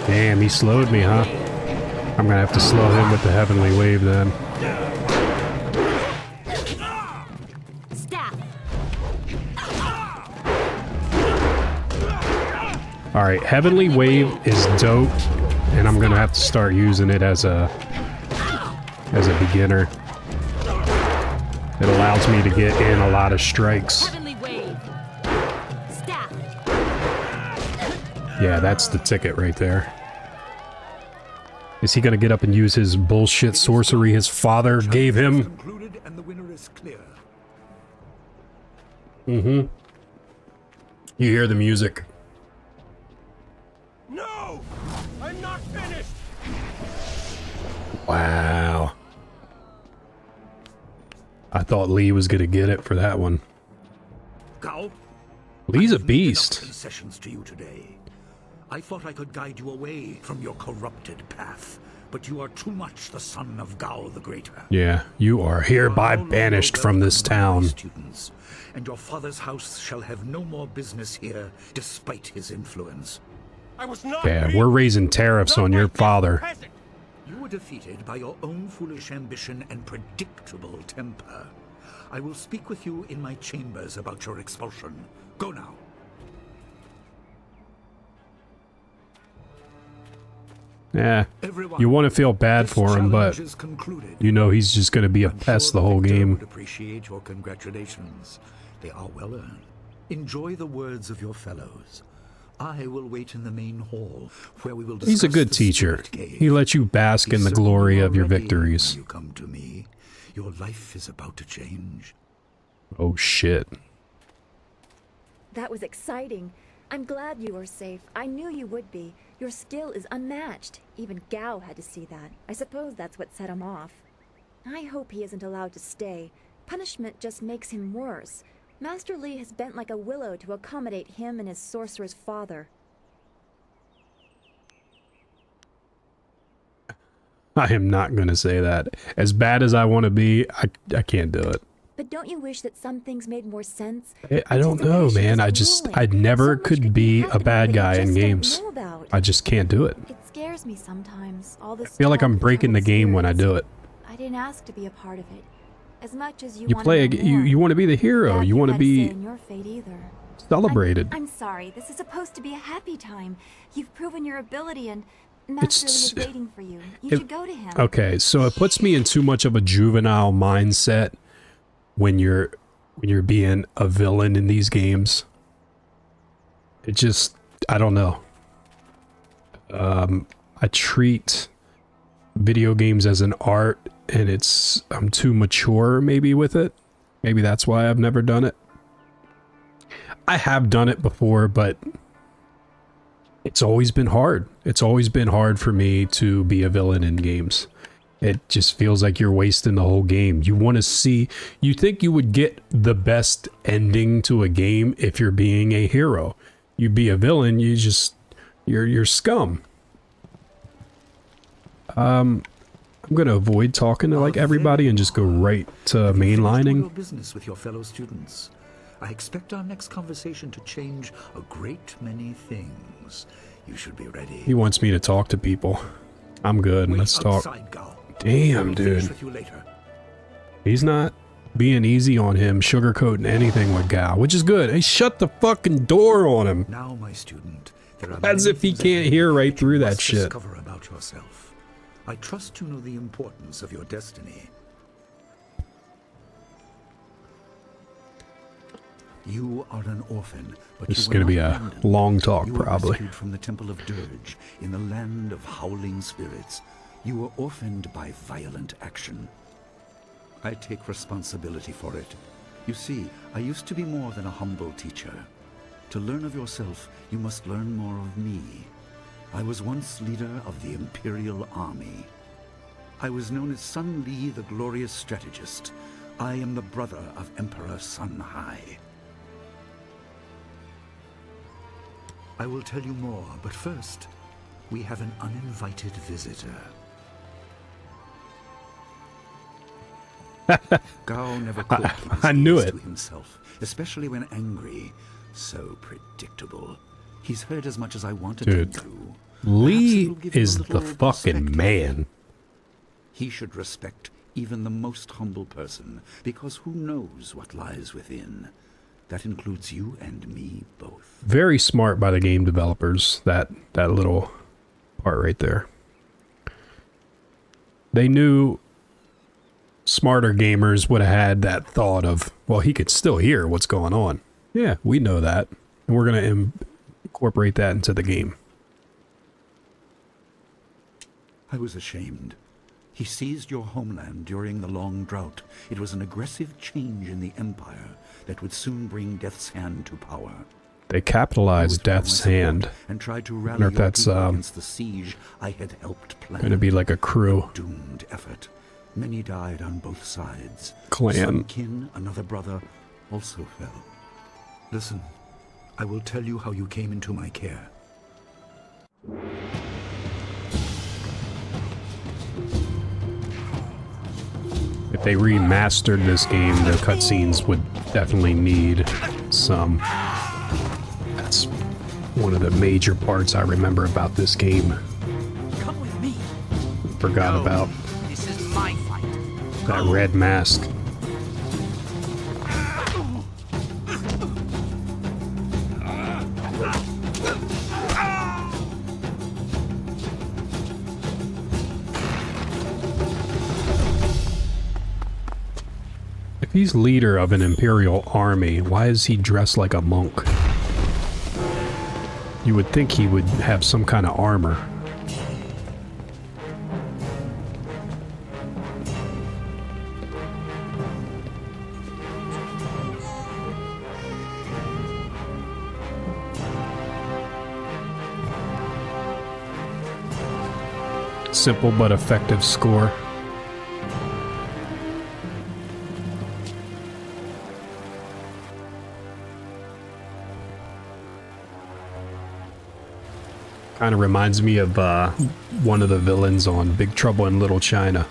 Damn, he slowed me, huh? I'm gonna have to slow him with the heavenly wave then. Staff. Alright, heavenly wave is dope, and I'm gonna have to start using it as a beginner. It allows me to get in a lot of strikes. Heavenly wave. Staff. Yeah, that's the ticket right there. Is he gonna get up and use his bullshit sorcery his father gave him? Concluded and the winner is clear. Mm-hmm. You hear the music. No! I'm not finished! Wow. I thought Lee was gonna get it for that one. Gao, Lee's a enough beast. concessions to you today. I thought I could guide you away from your corrupted path, but you are too much the son of Gao the Greater. Yeah, you are hereby banished from this town. Students, and your father's house shall have no more business here, despite his influence. I was not. Yeah, we're raising tariffs on your father. You were defeated by your own foolish ambition and predictable temper. I will speak with you in my chambers about your expulsion. Go now. Yeah, you want to feel bad for him, but you know he's just going to be a pest the whole game. Would appreciate your congratulations. They are well earned. Enjoy the words of your fellows. I will wait in the main hall, where we will discuss. He's a good teacher. He lets you bask in the glory of your victories. You come to me. Your life is about to change. Oh shit. That was exciting. I'm glad you were safe. I knew you would be. Your skill is unmatched. Even Gao had to see that. I suppose that's what set him off. I hope he isn't allowed to stay. Punishment just makes him worse. Master Li has bent like a willow to accommodate him and his sorcerer's father. I am not going to say that. As bad as I want to be, I can't do it. But don't you wish that some things made more sense? I don't know, man. I never could be a bad guy in games. I just can't do it. It scares me sometimes. All this I feel like I'm breaking the game when I do it. I didn't ask to be a part of it. As much as you You play you want to be the hero. You want to be celebrated. I'm sorry. This is supposed to be a happy time. You've proven your ability and Master Li is waiting for you. You should go to him. Okay, so it puts me in too much of a juvenile mindset when you're being a villain in these games. It just, I don't know. I treat video games as an art, and I'm too mature maybe with it. Maybe that's why I've never done it. I have done it before, but It's always been hard. It's always been hard for me to be a villain in games. It just feels like you're wasting the whole game. You want to see... You think you would get the best ending to a game if you're being a hero. You be a villain, you just... You're scum. I'm gonna avoid talking to like everybody and just go right to mainlining. Your business with your fellow students. I expect our next conversation to change a great many things. You should be ready. He wants me to talk to people. I'm good. Let's talk. Damn, dude. He's not being easy on him, sugarcoating anything with Gao, which is good. Hey, shut the fucking door on him. Now, my student, there are as if he can't hear right through that shit. Discover about yourself. I trust you know the importance of your destiny. You are an orphan, but this is going to be a long talk, probably. You were rescued from the Temple of Dirge in the land of howling spirits. You were orphaned by violent action. I take responsibility for it. You see, I used to be more than a humble teacher. To learn of yourself, you must learn more of me. I was once leader of the Imperial Army. I was known as Sun Li, the glorious strategist. I am the brother of Emperor Sun Hai. I will tell you more, but first, we have an uninvited visitor. Gao never could keep his I knew gaze it. to himself, especially when angry. So predictable. He's heard as much as I wanted him Dude, to. Lee is the fucking man. He should respect even the most humble person, because who knows what lies within. That includes you and me both. Very smart by the game developers, that little part right there. They knew smarter gamers would have had that thought of, well, he could still hear what's going on. Yeah, we know that. And we're going to incorporate that into the game. I was ashamed. He seized your homeland during the long drought. It was an aggressive change in the Empire that would soon bring Death's Hand to power. They capitalized Death's Hand. And tried to I rally wonder if your that's people against the siege I had helped plan. going to be like a crew. A doomed effort. Many died on both sides. Clan. Some kin, another brother, also fell. Listen, I will tell you how you came into my care. If they remastered this game, the cutscenes would definitely need some. That's one of the major parts I remember about this game. Come with me. Forgot about This is my fight. that red mask. If he's leader of an Imperial army, why is he dressed like a monk? You would think he would have some kind of armor. Simple but effective score. Kind of reminds me of one of the villains on Big Trouble in Little China.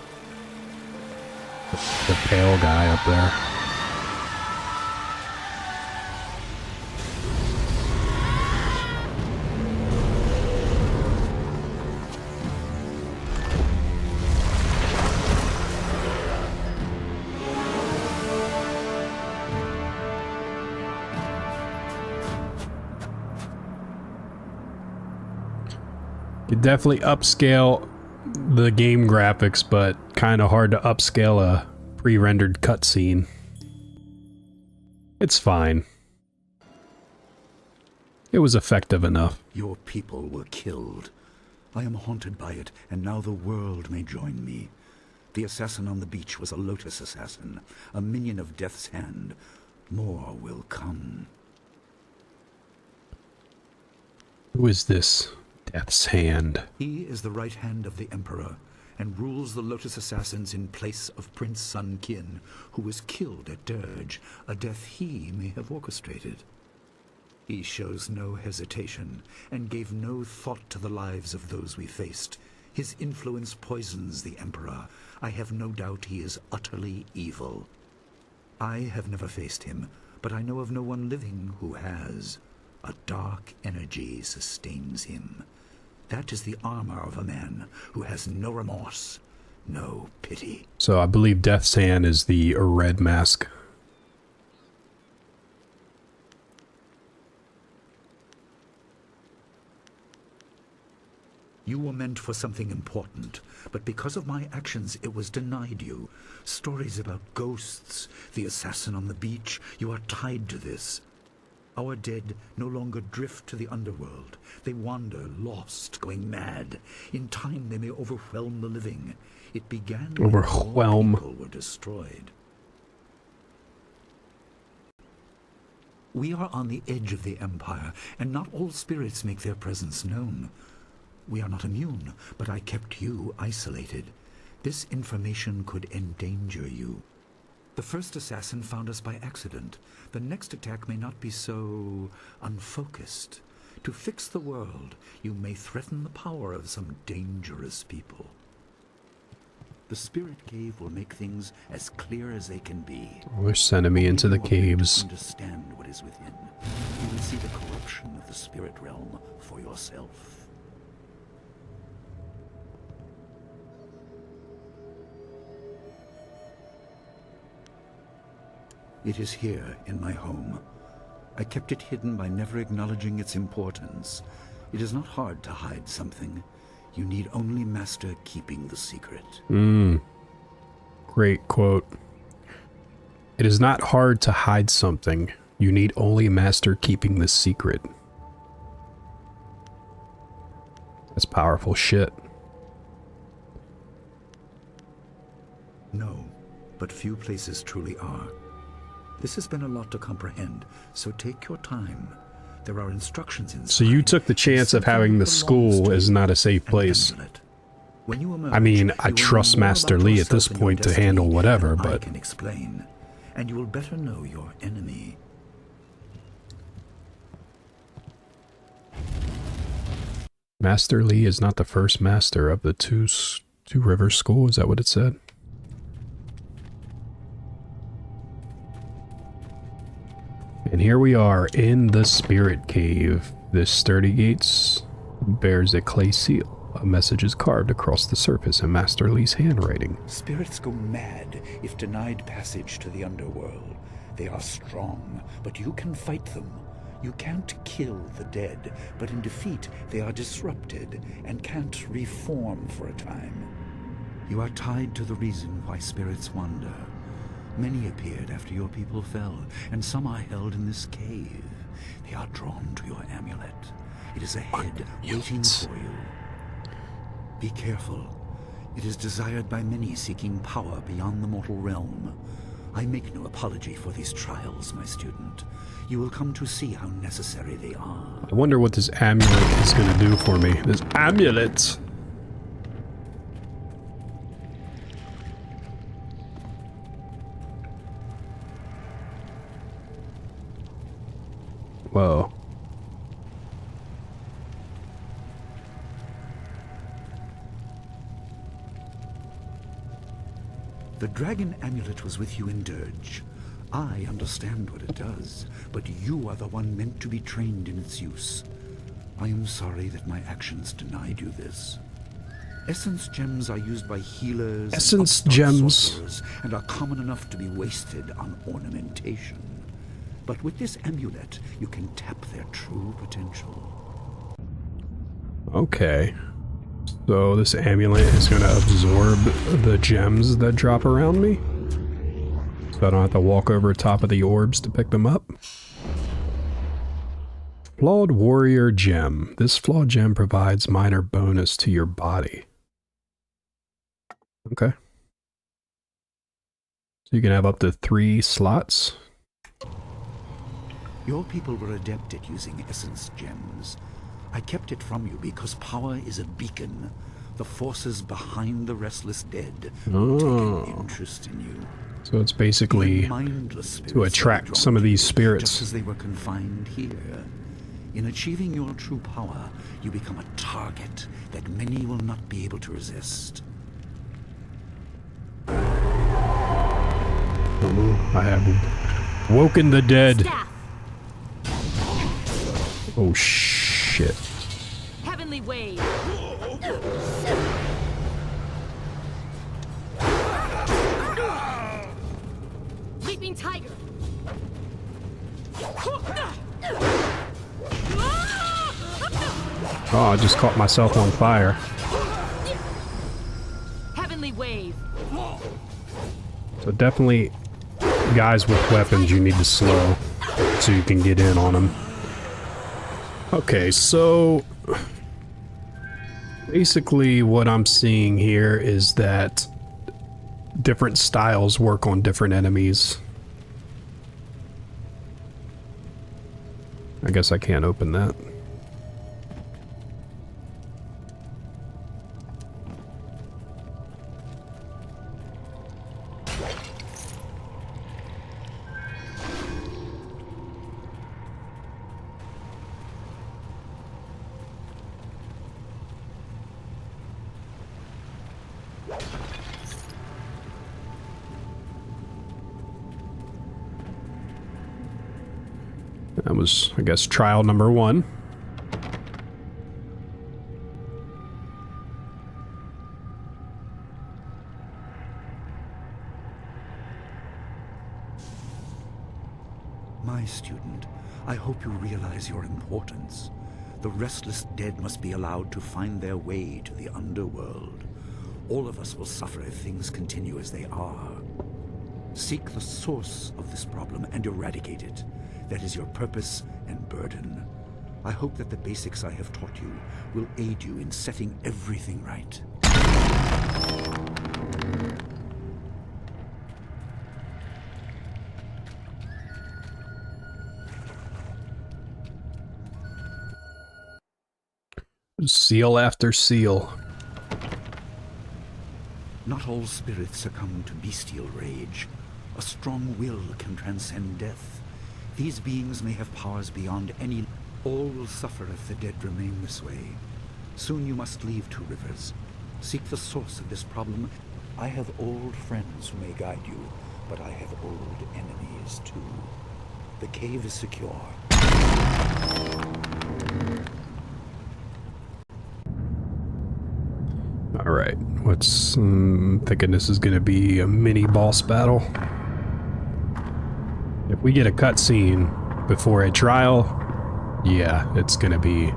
The pale guy up there. You definitely upscale the game graphics, but kind of hard to upscale a pre-rendered cutscene. It's fine. It was effective enough. Your people were killed. I am haunted by it, and now the world may join me. The assassin on the beach was a Lotus assassin, a minion of Death's Hand. More will come. Who is this Death's Hand? He is the right hand of the Emperor, and rules the Lotus Assassins in place of Prince Sun Qin, who was killed at Dirge, a death he may have orchestrated. He shows no hesitation, and gave no thought to the lives of those we faced. His influence poisons the Emperor. I have no doubt he is utterly evil. I have never faced him, but I know of no one living who has. A dark energy sustains him. That is the armor of a man who has no remorse, no pity. So I believe Death's Hand is the red mask. You were meant for something important, but because of my actions it was denied you. Stories about ghosts, the assassin on the beach, you are tied to this. Our dead no longer drift to the underworld. They wander, lost, going mad. In time they may overwhelm the living. It began when all people were destroyed. We are on the edge of the Empire, and not all spirits make their presence known. We are not immune, but I kept you isolated. This information could endanger you. The first assassin found us by accident. The next attack may not be so unfocused. To fix the world, you may threaten the power of some dangerous people. The Spirit Cave will make things as clear as they can be. They're sending me into the caves. Understand what is within. You will see the corruption of the spirit realm for yourself. It is here, in my home. I kept it hidden by never acknowledging its importance. It is not hard to hide something. You need only master keeping the secret. Great quote. It is not hard to hide something. You need only master keeping the secret. That's powerful shit. No, but few places truly are. This has been a lot to comprehend, so take your time. There are instructions inside. So you took the chance of having the school as not a safe place. When you emerge, I mean, I trust Master Li at this point to handle whatever, but... I can explain, and you will better know your enemy. Master Li is not the first master of the Two Rivers School, is that what it said? And here we are in the Spirit Cave. This sturdy gates bears a clay seal. A message is carved across the surface in Master Li's handwriting. Spirits go mad if denied passage to the underworld. They are strong, but you can fight them. You can't kill the dead, but in defeat they are disrupted and can't reform for a time. You are tied to the reason why spirits wander. Many appeared after your people fell, and some are held in this cave. They are drawn to your amulet. It is ahead, waiting for you. Be careful. It is desired by many seeking power beyond the mortal realm. I make no apology for these trials, my student. You will come to see how necessary they are. I wonder what this amulet is going to do for me. This amulet! Whoa. The dragon amulet was with you in Dirge. I understand what it does, but you are the one meant to be trained in its use. I am sorry that my actions denied you this. Essence gems are used by healers Essence gems and are common enough to be wasted on ornamentation. But with this amulet, you can tap their true potential. Okay. So this amulet is going to absorb the gems that drop around me? So I don't have to walk over top of the orbs to pick them up? Flawed Warrior Gem. This flawed gem provides minor bonus to your body. Okay. So you can have up to 3 slots. Your people were adept at using essence gems. I kept it from you because power is a beacon. The forces behind the restless dead will take an interest in you. So it's basically to attract some of these spirits. Just as they were confined here. In achieving your true power, you become a target that many will not be able to resist. I have woken the dead. Oh shit. Heavenly wave. Leaping tiger. Oh, I just caught myself on fire. Heavenly wave. So definitely, guys with weapons, you need to slow so you can get in on them. Okay, so basically what I'm seeing here is that different styles work on different enemies. I guess I can't open that. That was, I guess, trial number 1. My student, I hope you realize your importance. The restless dead must be allowed to find their way to the underworld. All of us will suffer if things continue as they are. Seek the source of this problem and eradicate it. That is your purpose and burden. I hope that the basics I have taught you will aid you in setting everything right. Seal after seal. Not all spirits succumb to bestial rage. A strong will can transcend death. These beings may have powers beyond any. All will suffer if the dead remain this way. Soon you must leave Two Rivers. Seek the source of this problem. I have old friends who may guide you, but I have old enemies too. The cave is secure. Alright, what's... thinking this is gonna be a mini boss battle. If we get a cutscene before a trial, yeah, it's gonna be...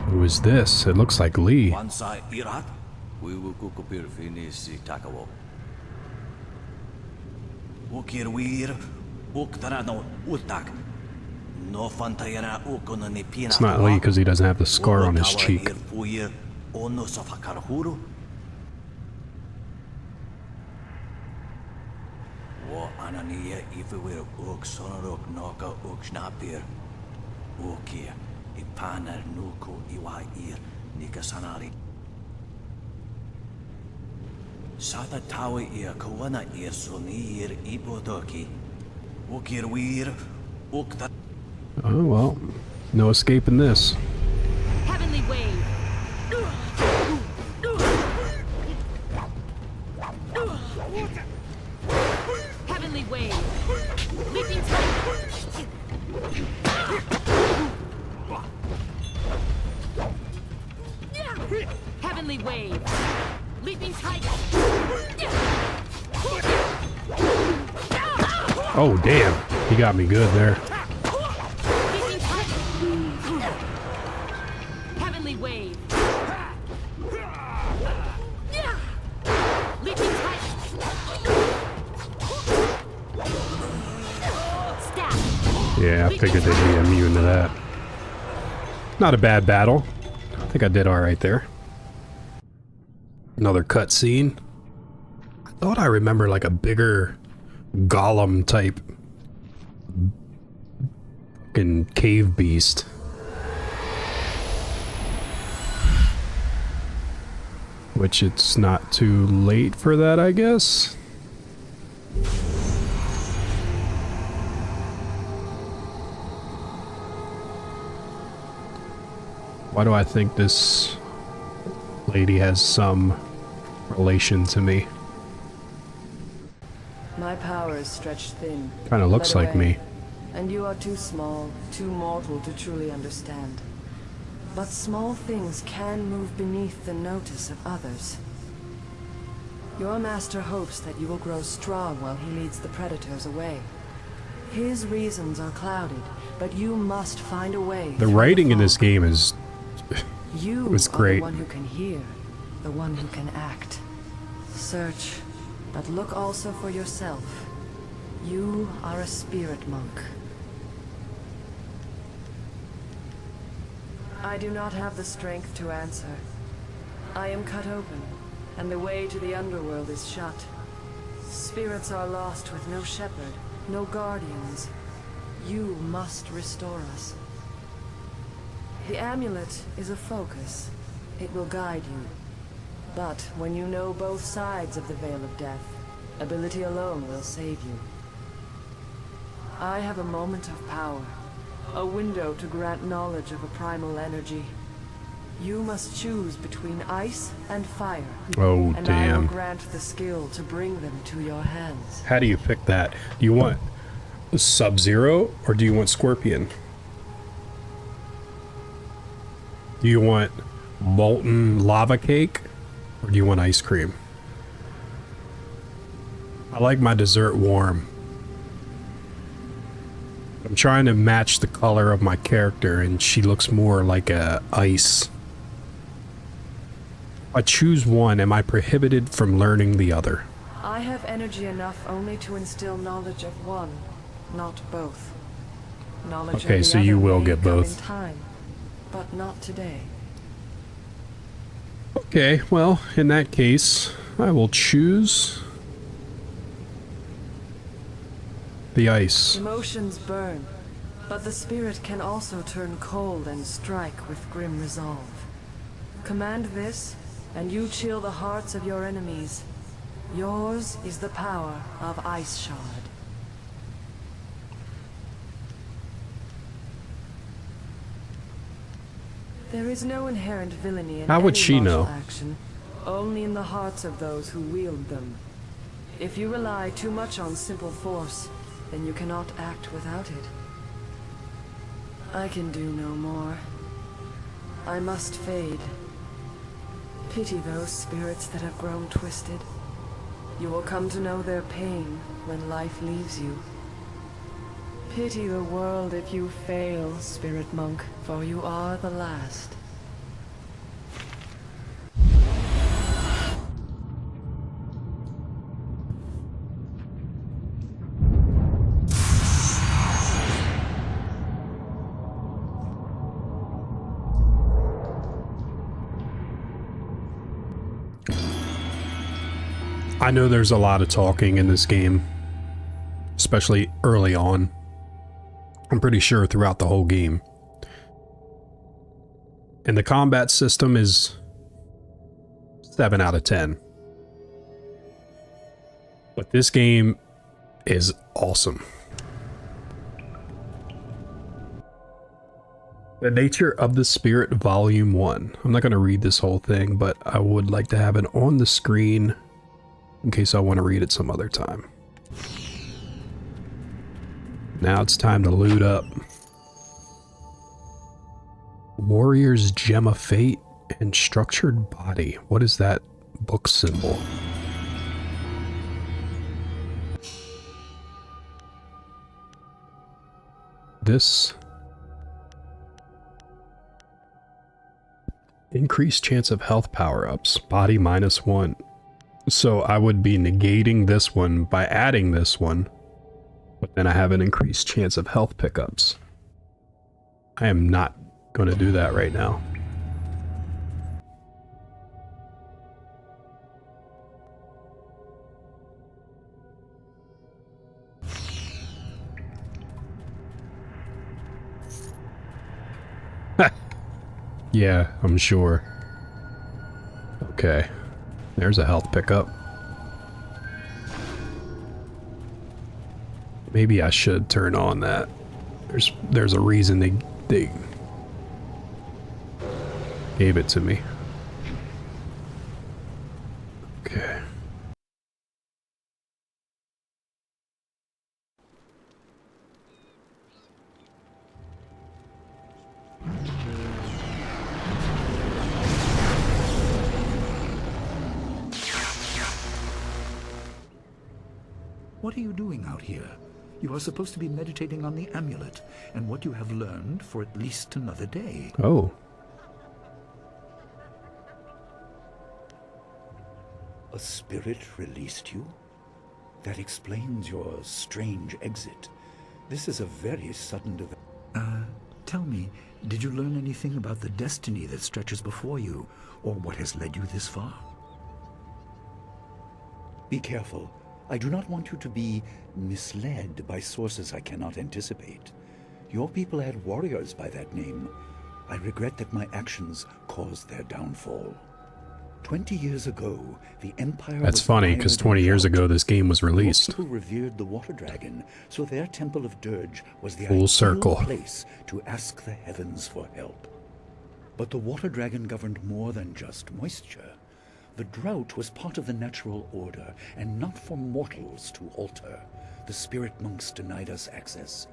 Who is this? It looks like Lee. It's not Lee because he doesn't have the scar on his cheek. Anania if we were ook sonorok noka ook snapir. Okie, ipanar nuko iwa ir nikasanari. Sata tawe ia kawana ir sonir ibodoki. Okir wir okta. Oh well, no escaping this. Heavenly wave. Heavenly wave. Leaping tiger. Heavenly wave. Leaping tiger. Oh damn, he got me good there. Leaping tiger. Heavenly wave. Leaping tiger. Yeah, I figured they'd be immune to that. Not a bad battle. I think I did alright there. Another cutscene. I thought I remember like a bigger golem type fucking cave beast. Which it's not too late for that, I guess. Why do I think this lady has some relation to me? My power is stretched thin. Kind of looks like me. And you are too small, too mortal to truly understand. But small things can move beneath the notice of others. Your master hopes that you will grow strong while he leads the predators away. His reasons are clouded, but you must find a way. The writing in this game is You was are great. the one who can hear, the one who can act. Search, but look also for yourself. You are a spirit monk. I do not have the strength to answer. I am cut open, and the way to the underworld is shut. Spirits are lost with no shepherd, no guardians. You must restore us. The amulet is a focus. It will guide you. But when you know both sides of the Veil of Death, ability alone will save you. I have a moment of power, a window to grant knowledge of a primal energy. You must choose between ice and fire. Oh, and I will damn. grant the skill to bring them to your hands. How do you pick that? Do you want Sub-Zero or do you want Scorpion? Do you want molten lava cake or do you want ice cream? I like my dessert warm. I'm trying to match the color of my character and she looks more like a ice. If I choose one, am I prohibited from learning the other? I have energy enough only to instill knowledge of one, not both. Knowledge Okay, of the so you other will may get come both. in time, but not today. Okay, well, in that case, I will choose the ice. Emotions burn, but the spirit can also turn cold and strike with grim resolve. Command this, and you chill the hearts of your enemies. Yours is the power of Ice Shard. There is no inherent villainy in How would any she martial know? action, only in the hearts of those who wield them. If you rely too much on simple force, then you cannot act without it. I can do no more. I must fade. Pity those spirits that have grown twisted. You will come to know their pain when life leaves you. Pity the world if you fail, spirit monk, for you are the last. I know there's a lot of talking in this game, especially early on. I'm pretty sure throughout the whole game. And the combat system is 7 out of 10. But this game is awesome. The Nature of the Spirit Volume 1. I'm not going to read this whole thing, but I would like to have it on the screen in case I want to read it some other time. Now it's time to loot up. Warrior's Gem of Fate and Structured Body. What is that book symbol? This increased chance of health power-ups. Body -1. So I would be negating this one by adding this one, but then I have an increased chance of health pickups. I am not going to do that right now. Yeah, I'm sure. Okay. There's a health pickup. Maybe I should turn on that. There's a reason they gave it to me. Okay. What are you doing out here? You are supposed to be meditating on the amulet and what you have learned for at least another day. Oh. A spirit released you? That explains your strange exit. This is a very sudden development. Tell me, did you learn anything about the destiny that stretches before you, or what has led you this far? Be careful. I do not want you to be misled by sources I cannot anticipate. Your people had warriors by that name. I regret that my actions caused their downfall. 20 years ago, the Empire That's was funny, because 20 years ago this game was released. People revered the water dragon, so their temple of dirge was the Full ideal circle. place to ask the heavens for help. But the water dragon governed more than just moisture. The drought was part of the natural order, and not for mortals to alter. The spirit monks denied us access.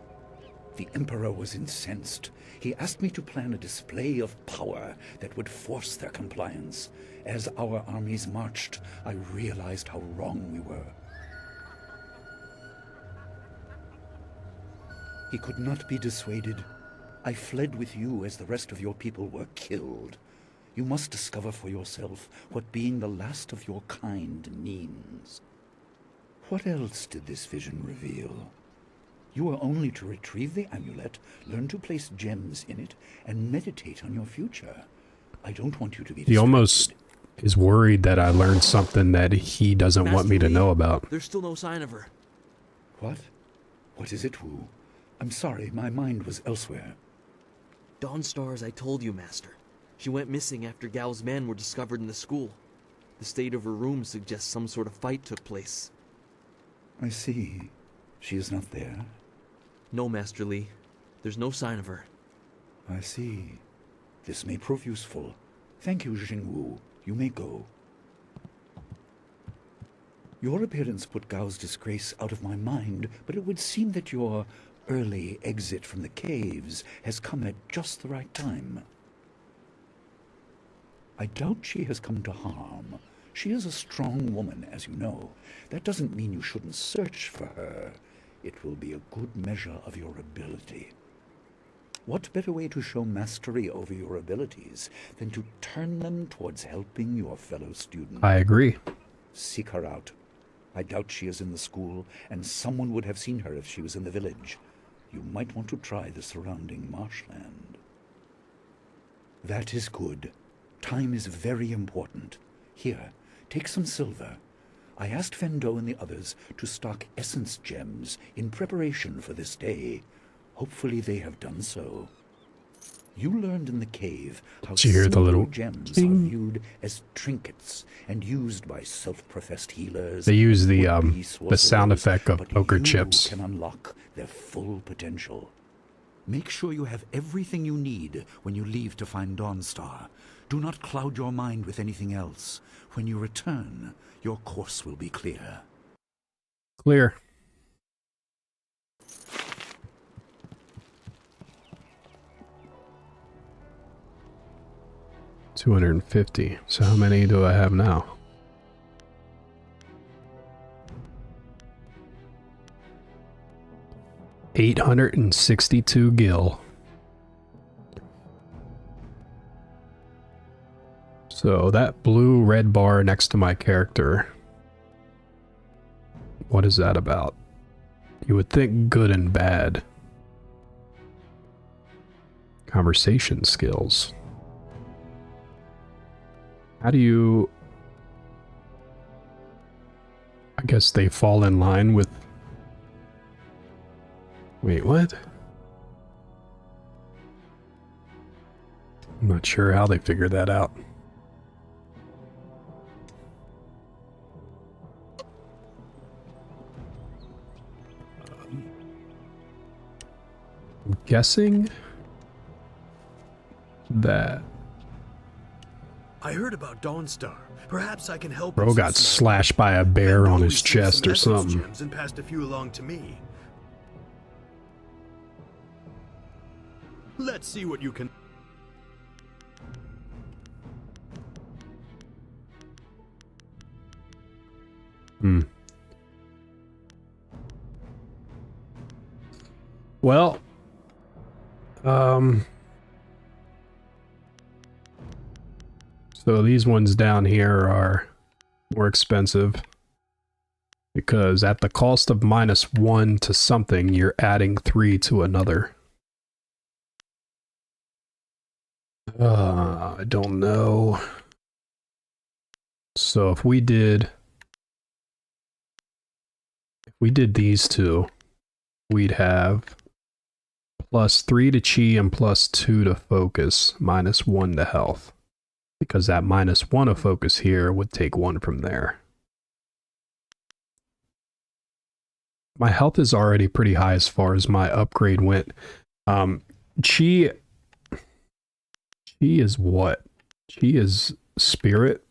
The Emperor was incensed. He asked me to plan a display of power that would force their compliance. As our armies marched, I realized how wrong we were. He could not be dissuaded. I fled with you as the rest of your people were killed. You must discover for yourself what being the last of your kind means. What else did this vision reveal? You are only to retrieve the amulet, learn to place gems in it, and meditate on your future. I don't want you to be distracted. He almost is worried that I learned something that he doesn't want me to know about. There's still no sign of her. What? What is it, Wu? I'm sorry, my mind was elsewhere. Dawnstar, as I told you, Master. She went missing after Gao's men were discovered in the school. The state of her room suggests some sort of fight took place. I see. She is not there? No, Master Li. There's no sign of her. I see. This may prove useful. Thank you, Jingwu. You may go. Your appearance put Gao's disgrace out of my mind, but it would seem that your early exit from the caves has come at just the right time. I doubt she has come to harm. She is a strong woman, as you know. That doesn't mean you shouldn't search for her. It will be a good measure of your ability. What better way to show mastery over your abilities than to turn them towards helping your fellow students? I agree. Seek her out. I doubt she is in the school, and someone would have seen her if she was in the village. You might want to try the surrounding marshland. That is good. Time is very important. Here, take some silver. I asked Fendo and the others to stock essence gems in preparation for this day. Hopefully they have done so. You learned in the cave how Did you hear the little gems ding? are viewed as trinkets and used by self-professed healers. They use the would-be sound sorcerers, effect of but poker you chips. can unlock their full potential. Make sure you have everything you need when you leave to find Dawnstar. Do not cloud your mind with anything else. When you return, your course will be clear. Clear. $250. So how many do I have now? $862 gil. So that blue red bar next to my character, what is that about? You would think good and bad. Conversation skills. How do you... I guess they fall in line with... Wait, what? I'm not sure how they figured that out. guessing that I heard about Dawnstar. Perhaps I can help. bro got slashed by a bear on his chest or something. Gems and passed a few along to me. Let's see what you can. Well, so these ones down here are more expensive because at the cost of -1 to something, you're adding 3 to another. I don't know. So if we did these two, we'd have +3 to chi and +2 to focus, -1 to health. Because that -1 of focus here would take 1 from there. My health is already pretty high as far as my upgrade went. Chi is what? Chi is spirit.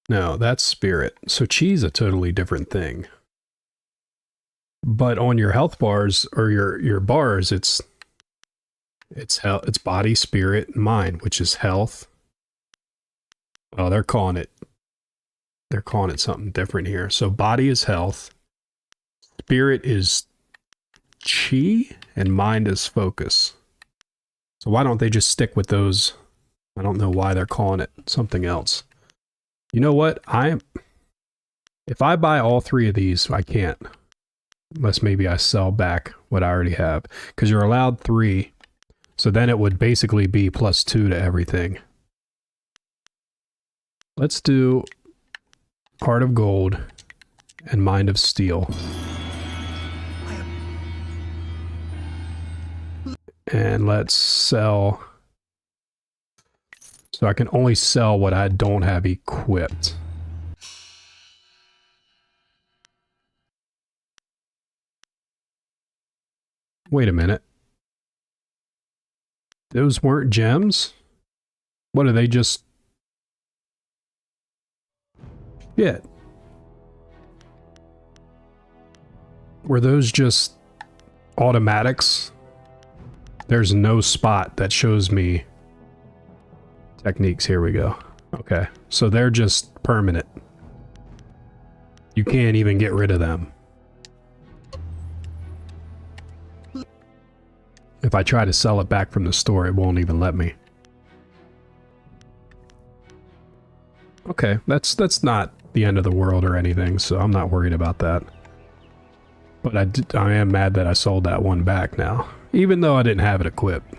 No, that's spirit. So chi's a totally different thing. But on your health bars or your bars, it's body, spirit, and mind, which is health. Oh, they're calling it something different here. So body is health, spirit is chi, and mind is focus. So why don't they just stick with those? I don't know why they're calling it something else. You know what? If I buy all 3 of these, I can't. Unless maybe I sell back what I already have. Because you're allowed 3. So then it would basically be +2 to everything. Let's do Heart of Gold and Mind of Steel. And let's sell. So I can only sell what I don't have equipped. Wait a minute. Those weren't gems? What are they just... Shit. Were those just automatics? There's no spot that shows me techniques. Here we go. Okay. So they're just permanent. You can't even get rid of them. If I try to sell it back from the store, it won't even let me. Okay, that's not the end of the world or anything, so I'm not worried about that. But I am mad that I sold that one back now, even though I didn't have it equipped.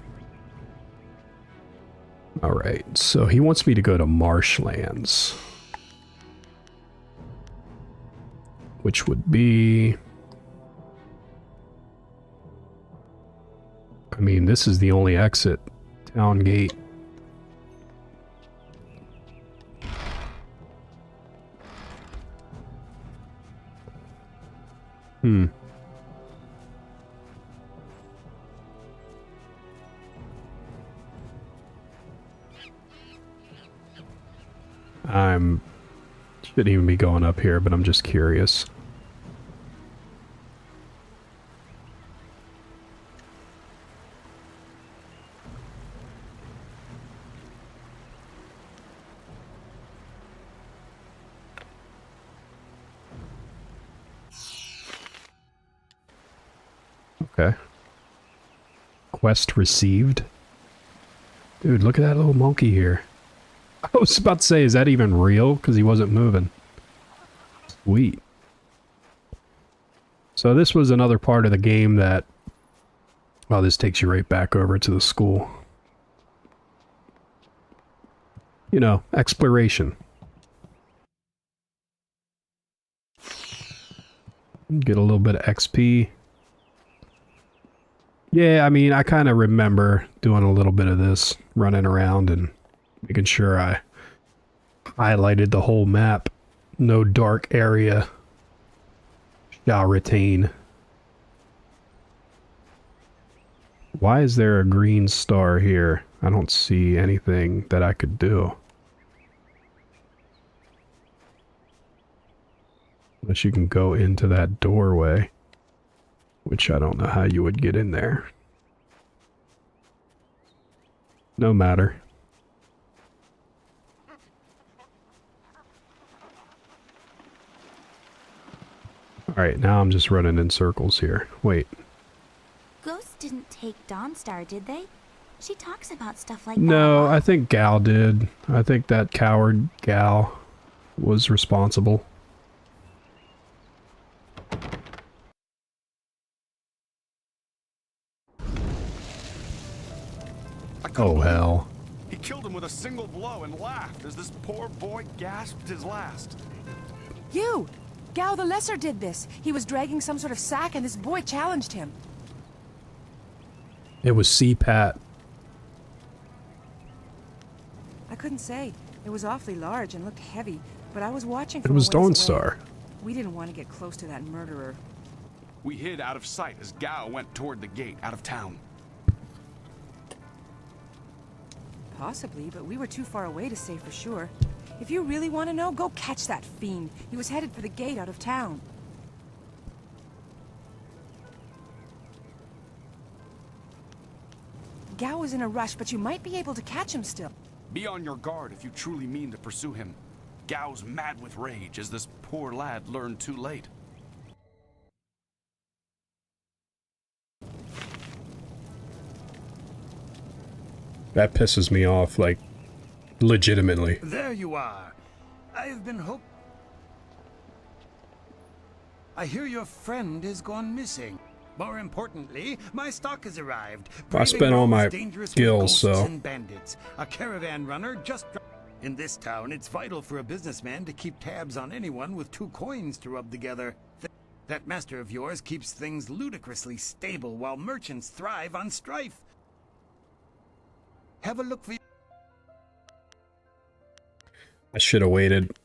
Alright, so he wants me to go to Marshlands. Which would be... I mean, this is the only exit. Town gate. Shouldn't even be going up here, but I'm just curious. Okay. Quest received. Dude, look at that little monkey here. I was about to say, is that even real? Because he wasn't moving. Sweet. So this was another part of the game that... Well, this takes you right back over to the school. You know, exploration. Get a little bit of XP. Yeah, I mean, I kind of remember doing a little bit of this, running around and making sure I highlighted the whole map. No dark area shall retain. Why is there a green star here? I don't see anything that I could do. Unless you can go into that doorway. Which I don't know how you would get in there. No matter. Alright, now I'm just running in circles here. Wait. Ghosts didn't take Dawnstar, did they? She talks about stuff like No, that. I think Gal did. I think that coward Gal was responsible. Oh, hell. He killed him with a single blow and laughed as this poor boy gasped his last. You! Gao the Lesser did this. He was dragging some sort of sack and this boy challenged him. It was CPAT. I couldn't say. It was awfully large and looked heavy, but I was watching It from was a ways Dawnstar. away. We didn't want to get close to that murderer. We hid out of sight as Gao went toward the gate out of town. Possibly, but we were too far away to say for sure. If you really want to know, go catch that fiend. He was headed for the gate out of town. Gao was in a rush, but you might be able to catch him still. Be on your guard if you truly mean to pursue him. Gao's mad with rage as this poor lad learned too late. That pisses me off, like, legitimately. There you are. I've been I hear your friend has gone missing. More importantly, my stock has arrived. I spent all my Dangerous with gills, ghosts so... and bandits. A caravan runner just... In this town, it's vital for a businessman to keep tabs on anyone with 2 coins to rub together. That master of yours keeps things ludicrously stable while merchants thrive on strife. Have a look for you. I should have waited.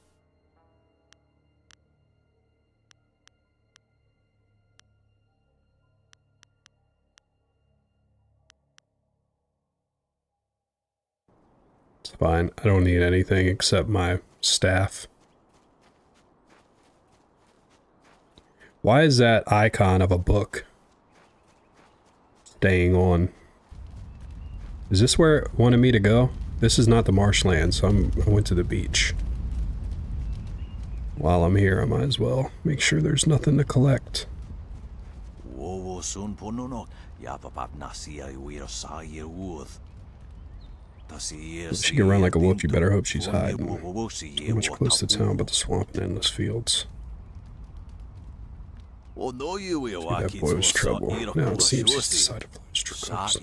It's fine. I don't need anything except my staff. Why is that icon of a book staying on? Is this where it wanted me to go? This is not the marshland, so I went to the beach. While I'm here, I might as well make sure there's nothing to collect. If she can run like a wolf, you better hope she's hiding. Not much close to town, but the swamp and endless fields. See, that boy was trouble. Now it seems he's decided to close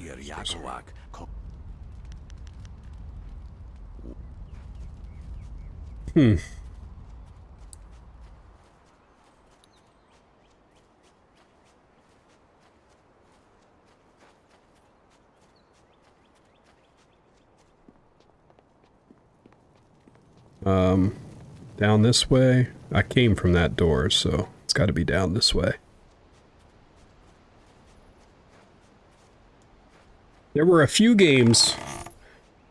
Hmm. Down this way? I came from that door, so it's got to be down this way. There were a few games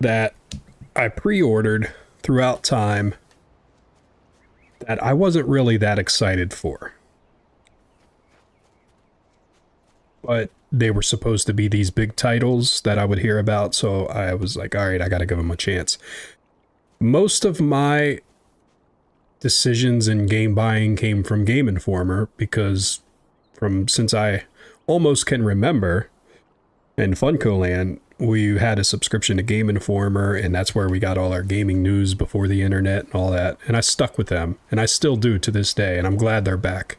that I pre-ordered throughout time that I wasn't really that excited for. But they were supposed to be these big titles that I would hear about, so I was like, alright, I gotta give them a chance. Most of my decisions in game buying came from Game Informer, because since I almost can remember, in Funko Land, we had a subscription to Game Informer, and that's where we got all our gaming news before the internet and all that. And I stuck with them, and I still do to this day, and I'm glad they're back.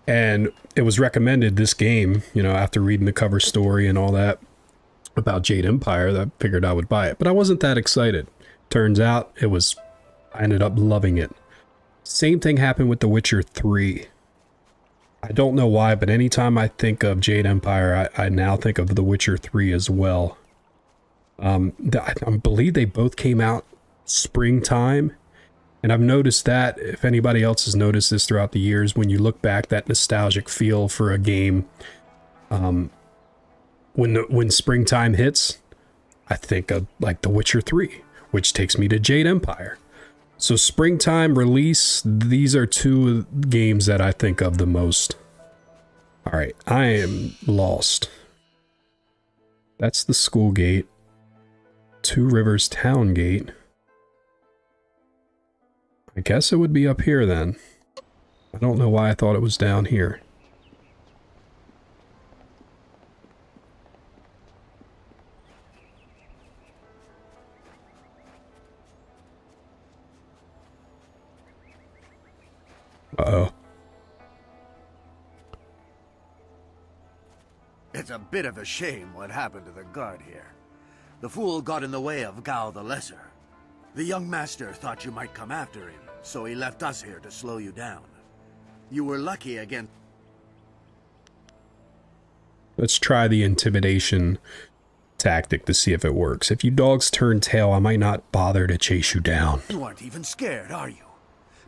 And it was recommended, this game, you know, after reading the cover story and all that about Jade Empire, that I figured I would buy it. But I wasn't that excited. Turns out I ended up loving it. Same thing happened with The Witcher 3. I don't know why, but anytime I think of Jade Empire, I now think of The Witcher 3 as well. I believe they both came out springtime, And I've noticed that, if anybody else has noticed this throughout the years, when you look back, that nostalgic feel for a game, when springtime hits, I think of like The Witcher 3, which takes me to Jade Empire. So springtime release, these are two games that I think of the most. All right, I am lost. That's the school gate. Two Rivers Town Gate. I guess it would be up here then. I don't know why I thought it was down here. Uh-oh. It's a bit of a shame what happened to the guard here. The fool got in the way of Gao the Lesser. The young master thought you might come after him, so he left us here to slow you down. You were lucky against... Let's try the intimidation tactic to see if it works. If you dogs turn tail, I might not bother to chase you down. You aren't even scared, are you?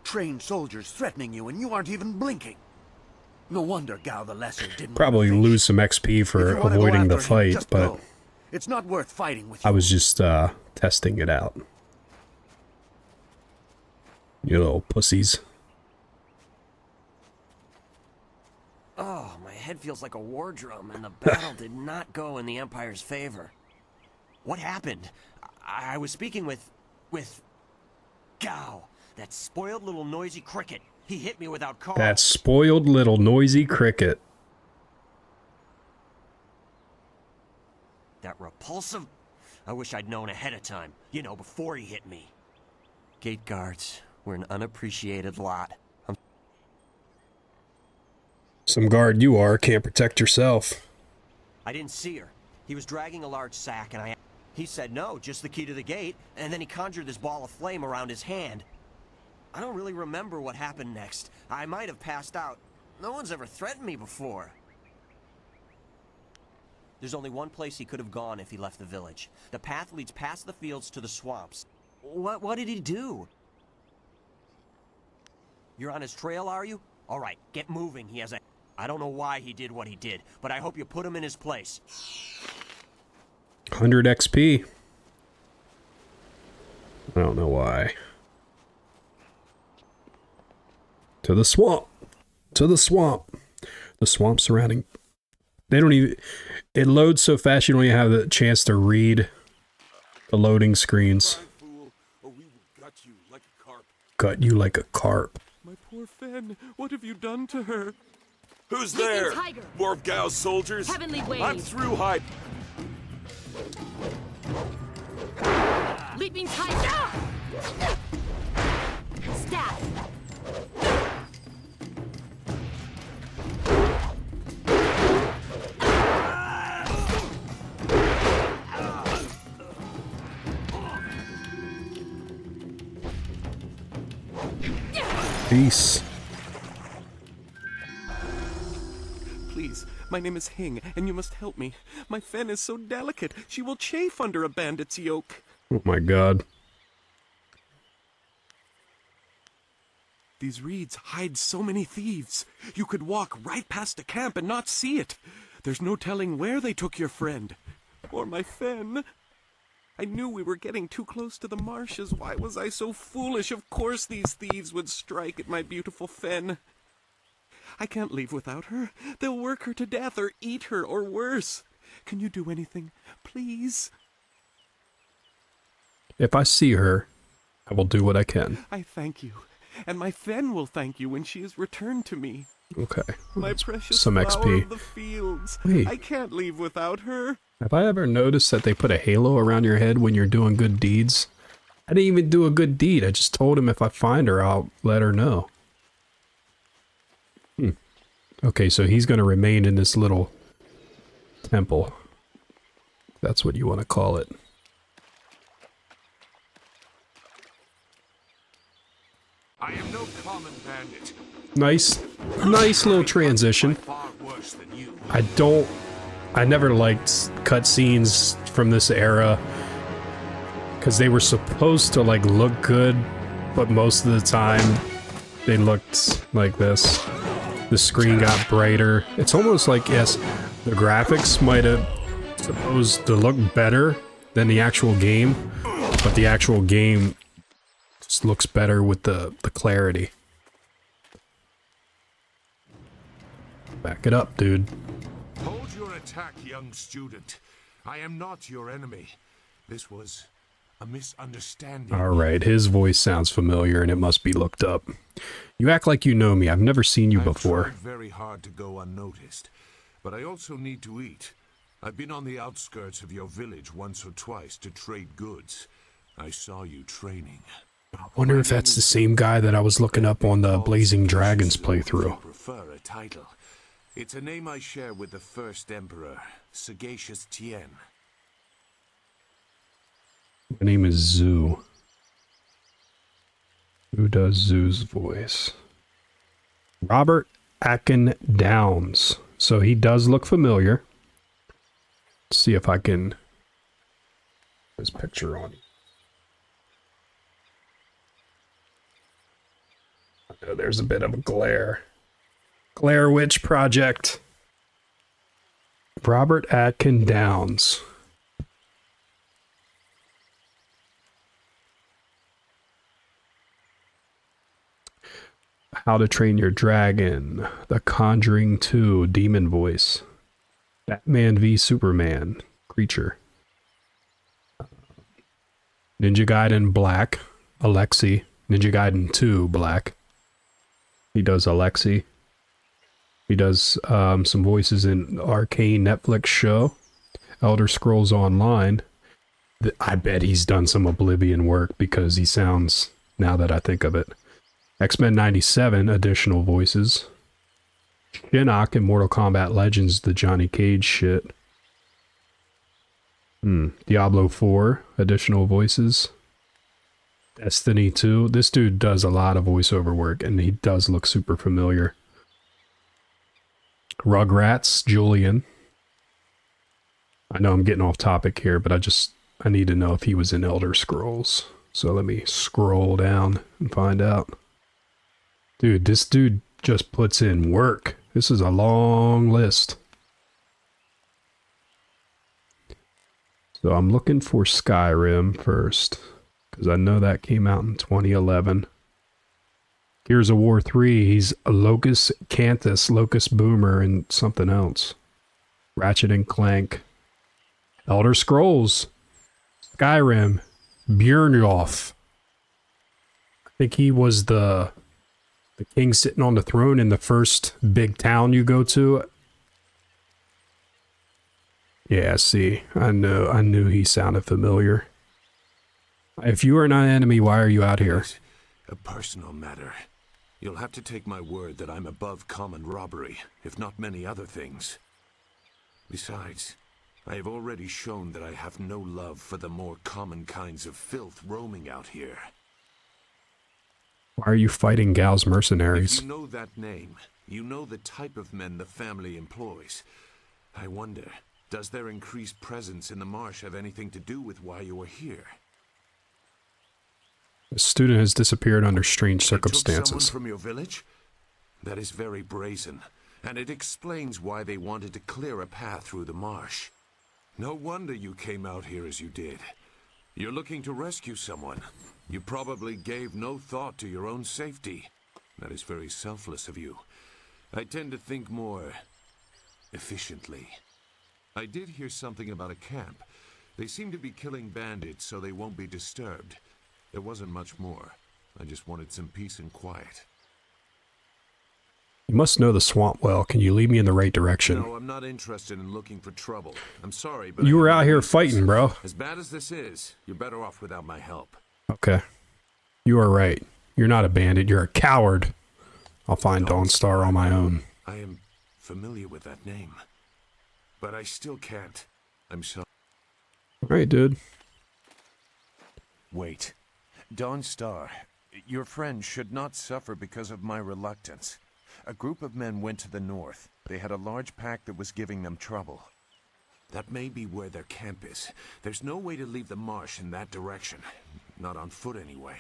Trained soldiers threatening you and you aren't even blinking. No wonder Gao the Lesser didn't... Probably lose some XP for avoiding the fight, but... It's not worth fighting with you. I was just testing it out. You little pussies. Oh, my head feels like a war drum, and the battle did not go in the Empire's favor. What happened? I was speaking with Gao, that spoiled little noisy cricket. He hit me without cause. That spoiled little noisy cricket. That repulsive... I wish I'd known ahead of time. You know, before he hit me. Gate guards were an unappreciated lot. Some guard you are, can't protect yourself. I didn't see her. He was dragging a large sack, and he said no, just the key to the gate, and then he conjured this ball of flame around his hand. I don't really remember what happened next. I might have passed out. No one's ever threatened me before. There's only one place he could have gone if he left the village. The path leads past the fields to the swamps. What did he do? You're on his trail, are you? All right, get moving. He has a... I don't know why he did what he did, but I hope you put him in his place. 100 XP. I don't know why. To the swamp. To the swamp. The swamp surrounding... They don't even... It loads so fast you don't even have the chance to read the loading screens. Gut you like a carp. My poor Fen, what have you done to her? Who's Leaping there? tiger. More of Gao's soldiers? Heavenly wave. I'm through hide. Leaping tiger. Stab. Peace. Please, my name is Hing, and you must help me. My Fen is so delicate, she will chafe under a bandit's yoke. Oh my god. These reeds hide so many thieves. You could walk right past a camp and not see it. There's no telling where they took your friend. Or my Fen. I knew we were getting too close to the marshes. Why was I so foolish? Of course these thieves would strike at my beautiful Fen. I can't leave without her. They'll work her to death or eat her or worse. Can you do anything? Please? If I see her, I will do what I can. I thank you. And my Fen will thank you when she is returned to me. Okay. My precious some flower XP. of the fields. Wait. I can't leave without her. Have I ever noticed that they put a halo around your head when you're doing good deeds? I didn't even do a good deed. I just told him if I find her, I'll let her know. Okay, so he's going to remain in this little temple. That's what you want to call it. I am no common bandit. Nice little transition. I never liked cutscenes from this era because they were supposed to like look good, but most of the time they looked like this. The screen got brighter. It's almost like, yes, the graphics might have supposed to look better than the actual game, but the actual game just looks better with the clarity. Back it up, dude. Hold your attack, young student. I am not your enemy. This was a misunderstanding. Alright, his voice sounds familiar and it must be looked up. You act like you know me. I've never seen you before. I've tried very hard to go unnoticed, but I also need to eat. I've been on the outskirts of your village once or twice to trade goods. I saw you training. I wonder if that's the same guy that I was looking up on the Blazing Dragons playthrough. I prefer a title. It's a name I share with the first emperor, Sagacious Tien. My name is Zoo. Who does Zoo's voice? Robert Akin Downs. So he does look familiar. Let's see if I can put his picture on. Oh, there's a bit of a glare. Glare Witch Project. Robert Atkin Downs. How to Train Your Dragon. The Conjuring 2. Demon Voice. Batman v Superman. Creature. Ninja Gaiden Black. Alexi. Ninja Gaiden 2 Black. He does Alexi. He does some voices in Arcane Netflix show. Elder Scrolls Online. I bet he's done some Oblivion work because he sounds, now that I think of it. X-Men 97 additional voices. Shinnok in Mortal Kombat Legends, the Johnny Cage shit. Diablo 4 additional voices. Destiny 2. This dude does a lot of voiceover work and he does look super familiar. Rugrats, Julian. I know I'm getting off topic here, but I need to know if he was in Elder Scrolls. So let me scroll down and find out. Dude, this dude just puts in work. This is a long list. So I'm looking for Skyrim first, because I know that came out in 2011. Gears of War 3, he's a Locust Cantus, Locust Boomer, and something else. Ratchet and Clank. Elder Scrolls. Skyrim. Bjornulf. I think he was the king sitting on the throne in the first big town you go to. Yeah, see, I knew he sounded familiar. If you are not an enemy, why are you out here? A personal matter. You'll have to take my word that I'm above common robbery, if not many other things. Besides, I have already shown that I have no love for the more common kinds of filth roaming out here. Why are you fighting Gal's mercenaries? If you know that name, you know the type of men the family employs. I wonder, does their increased presence in the marsh have anything to do with why you are here? A student has disappeared under strange circumstances. Took someone from your village? That is very brazen, and it explains why they wanted to clear a path through the marsh. No wonder you came out here as you did. You're looking to rescue someone. You probably gave no thought to your own safety. That is very selfless of you. I tend to think more efficiently. I did hear something about a camp. They seem to be killing bandits so they won't be disturbed. There wasn't much more. I just wanted some peace and quiet. You must know the swamp well. Can you lead me in the right direction? No, I'm not interested in looking for trouble. I'm sorry, but you were out here fighting, bro. As bad as this is, you're better off without my help. Okay. You are right. You're not a bandit. You're a coward. I'll find Dawnstar on my own. I am familiar with that name, but I still can't. I'm sorry. All right, dude. Wait. Dawnstar, your friend should not suffer because of my reluctance. A group of men went to the north. They had a large pack that was giving them trouble. That may be where their camp is. There's no way to leave the marsh in that direction. Not on foot, anyway.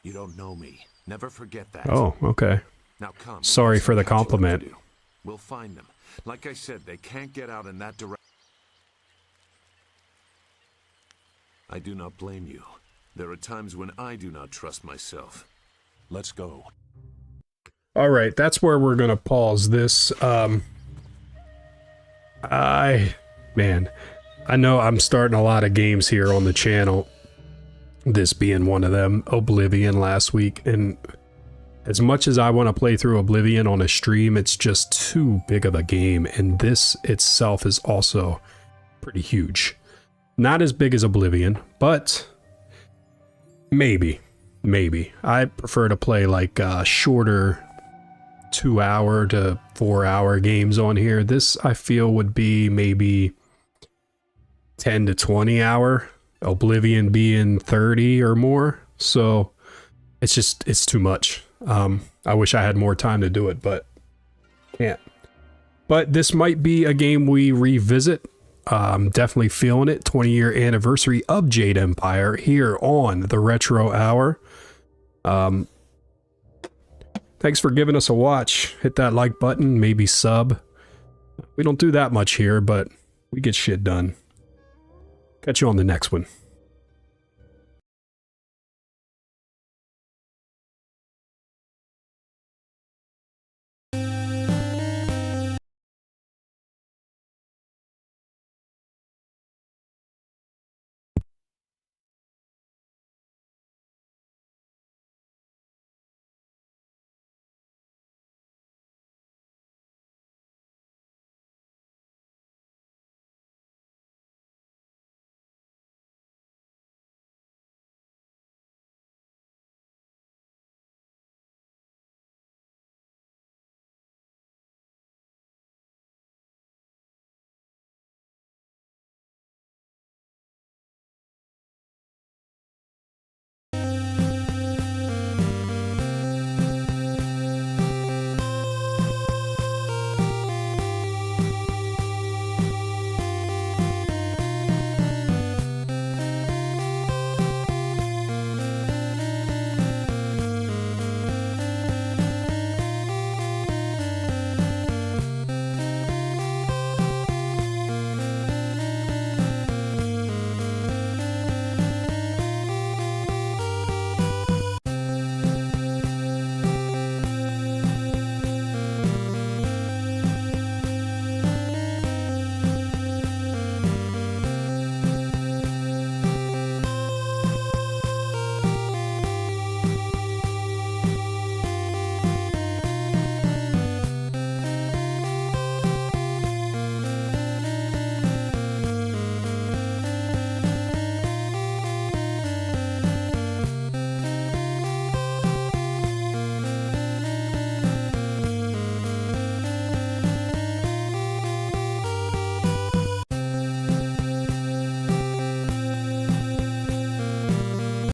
You don't know me. Never forget that. Oh, okay. Now come. Sorry for the Catch what to compliment. do. We'll find them. Like I said, they can't get out in that direction. I do not blame you. There are times when I do not trust myself. Let's go. All right, that's where we're going to pause this. I know I'm starting a lot of games here on the channel. This being one of them, Oblivion last week. And as much as I want to play through Oblivion on a stream, it's just too big of a game. And this itself is also pretty huge. Not as big as Oblivion, but maybe. I prefer to play like shorter 2-hour to 4-hour games on here. This I feel would be maybe 10 to 20 hour, Oblivion being 30 or more. So it's too much. I wish I had more time to do it, but can't. But this might be a game we revisit. Definitely feeling it. 20-year anniversary of Jade Empire here on the Retro Hour. Thanks for giving us a watch. Hit that like button, maybe sub. We don't do that much here, but we get shit done. Catch you on the next one.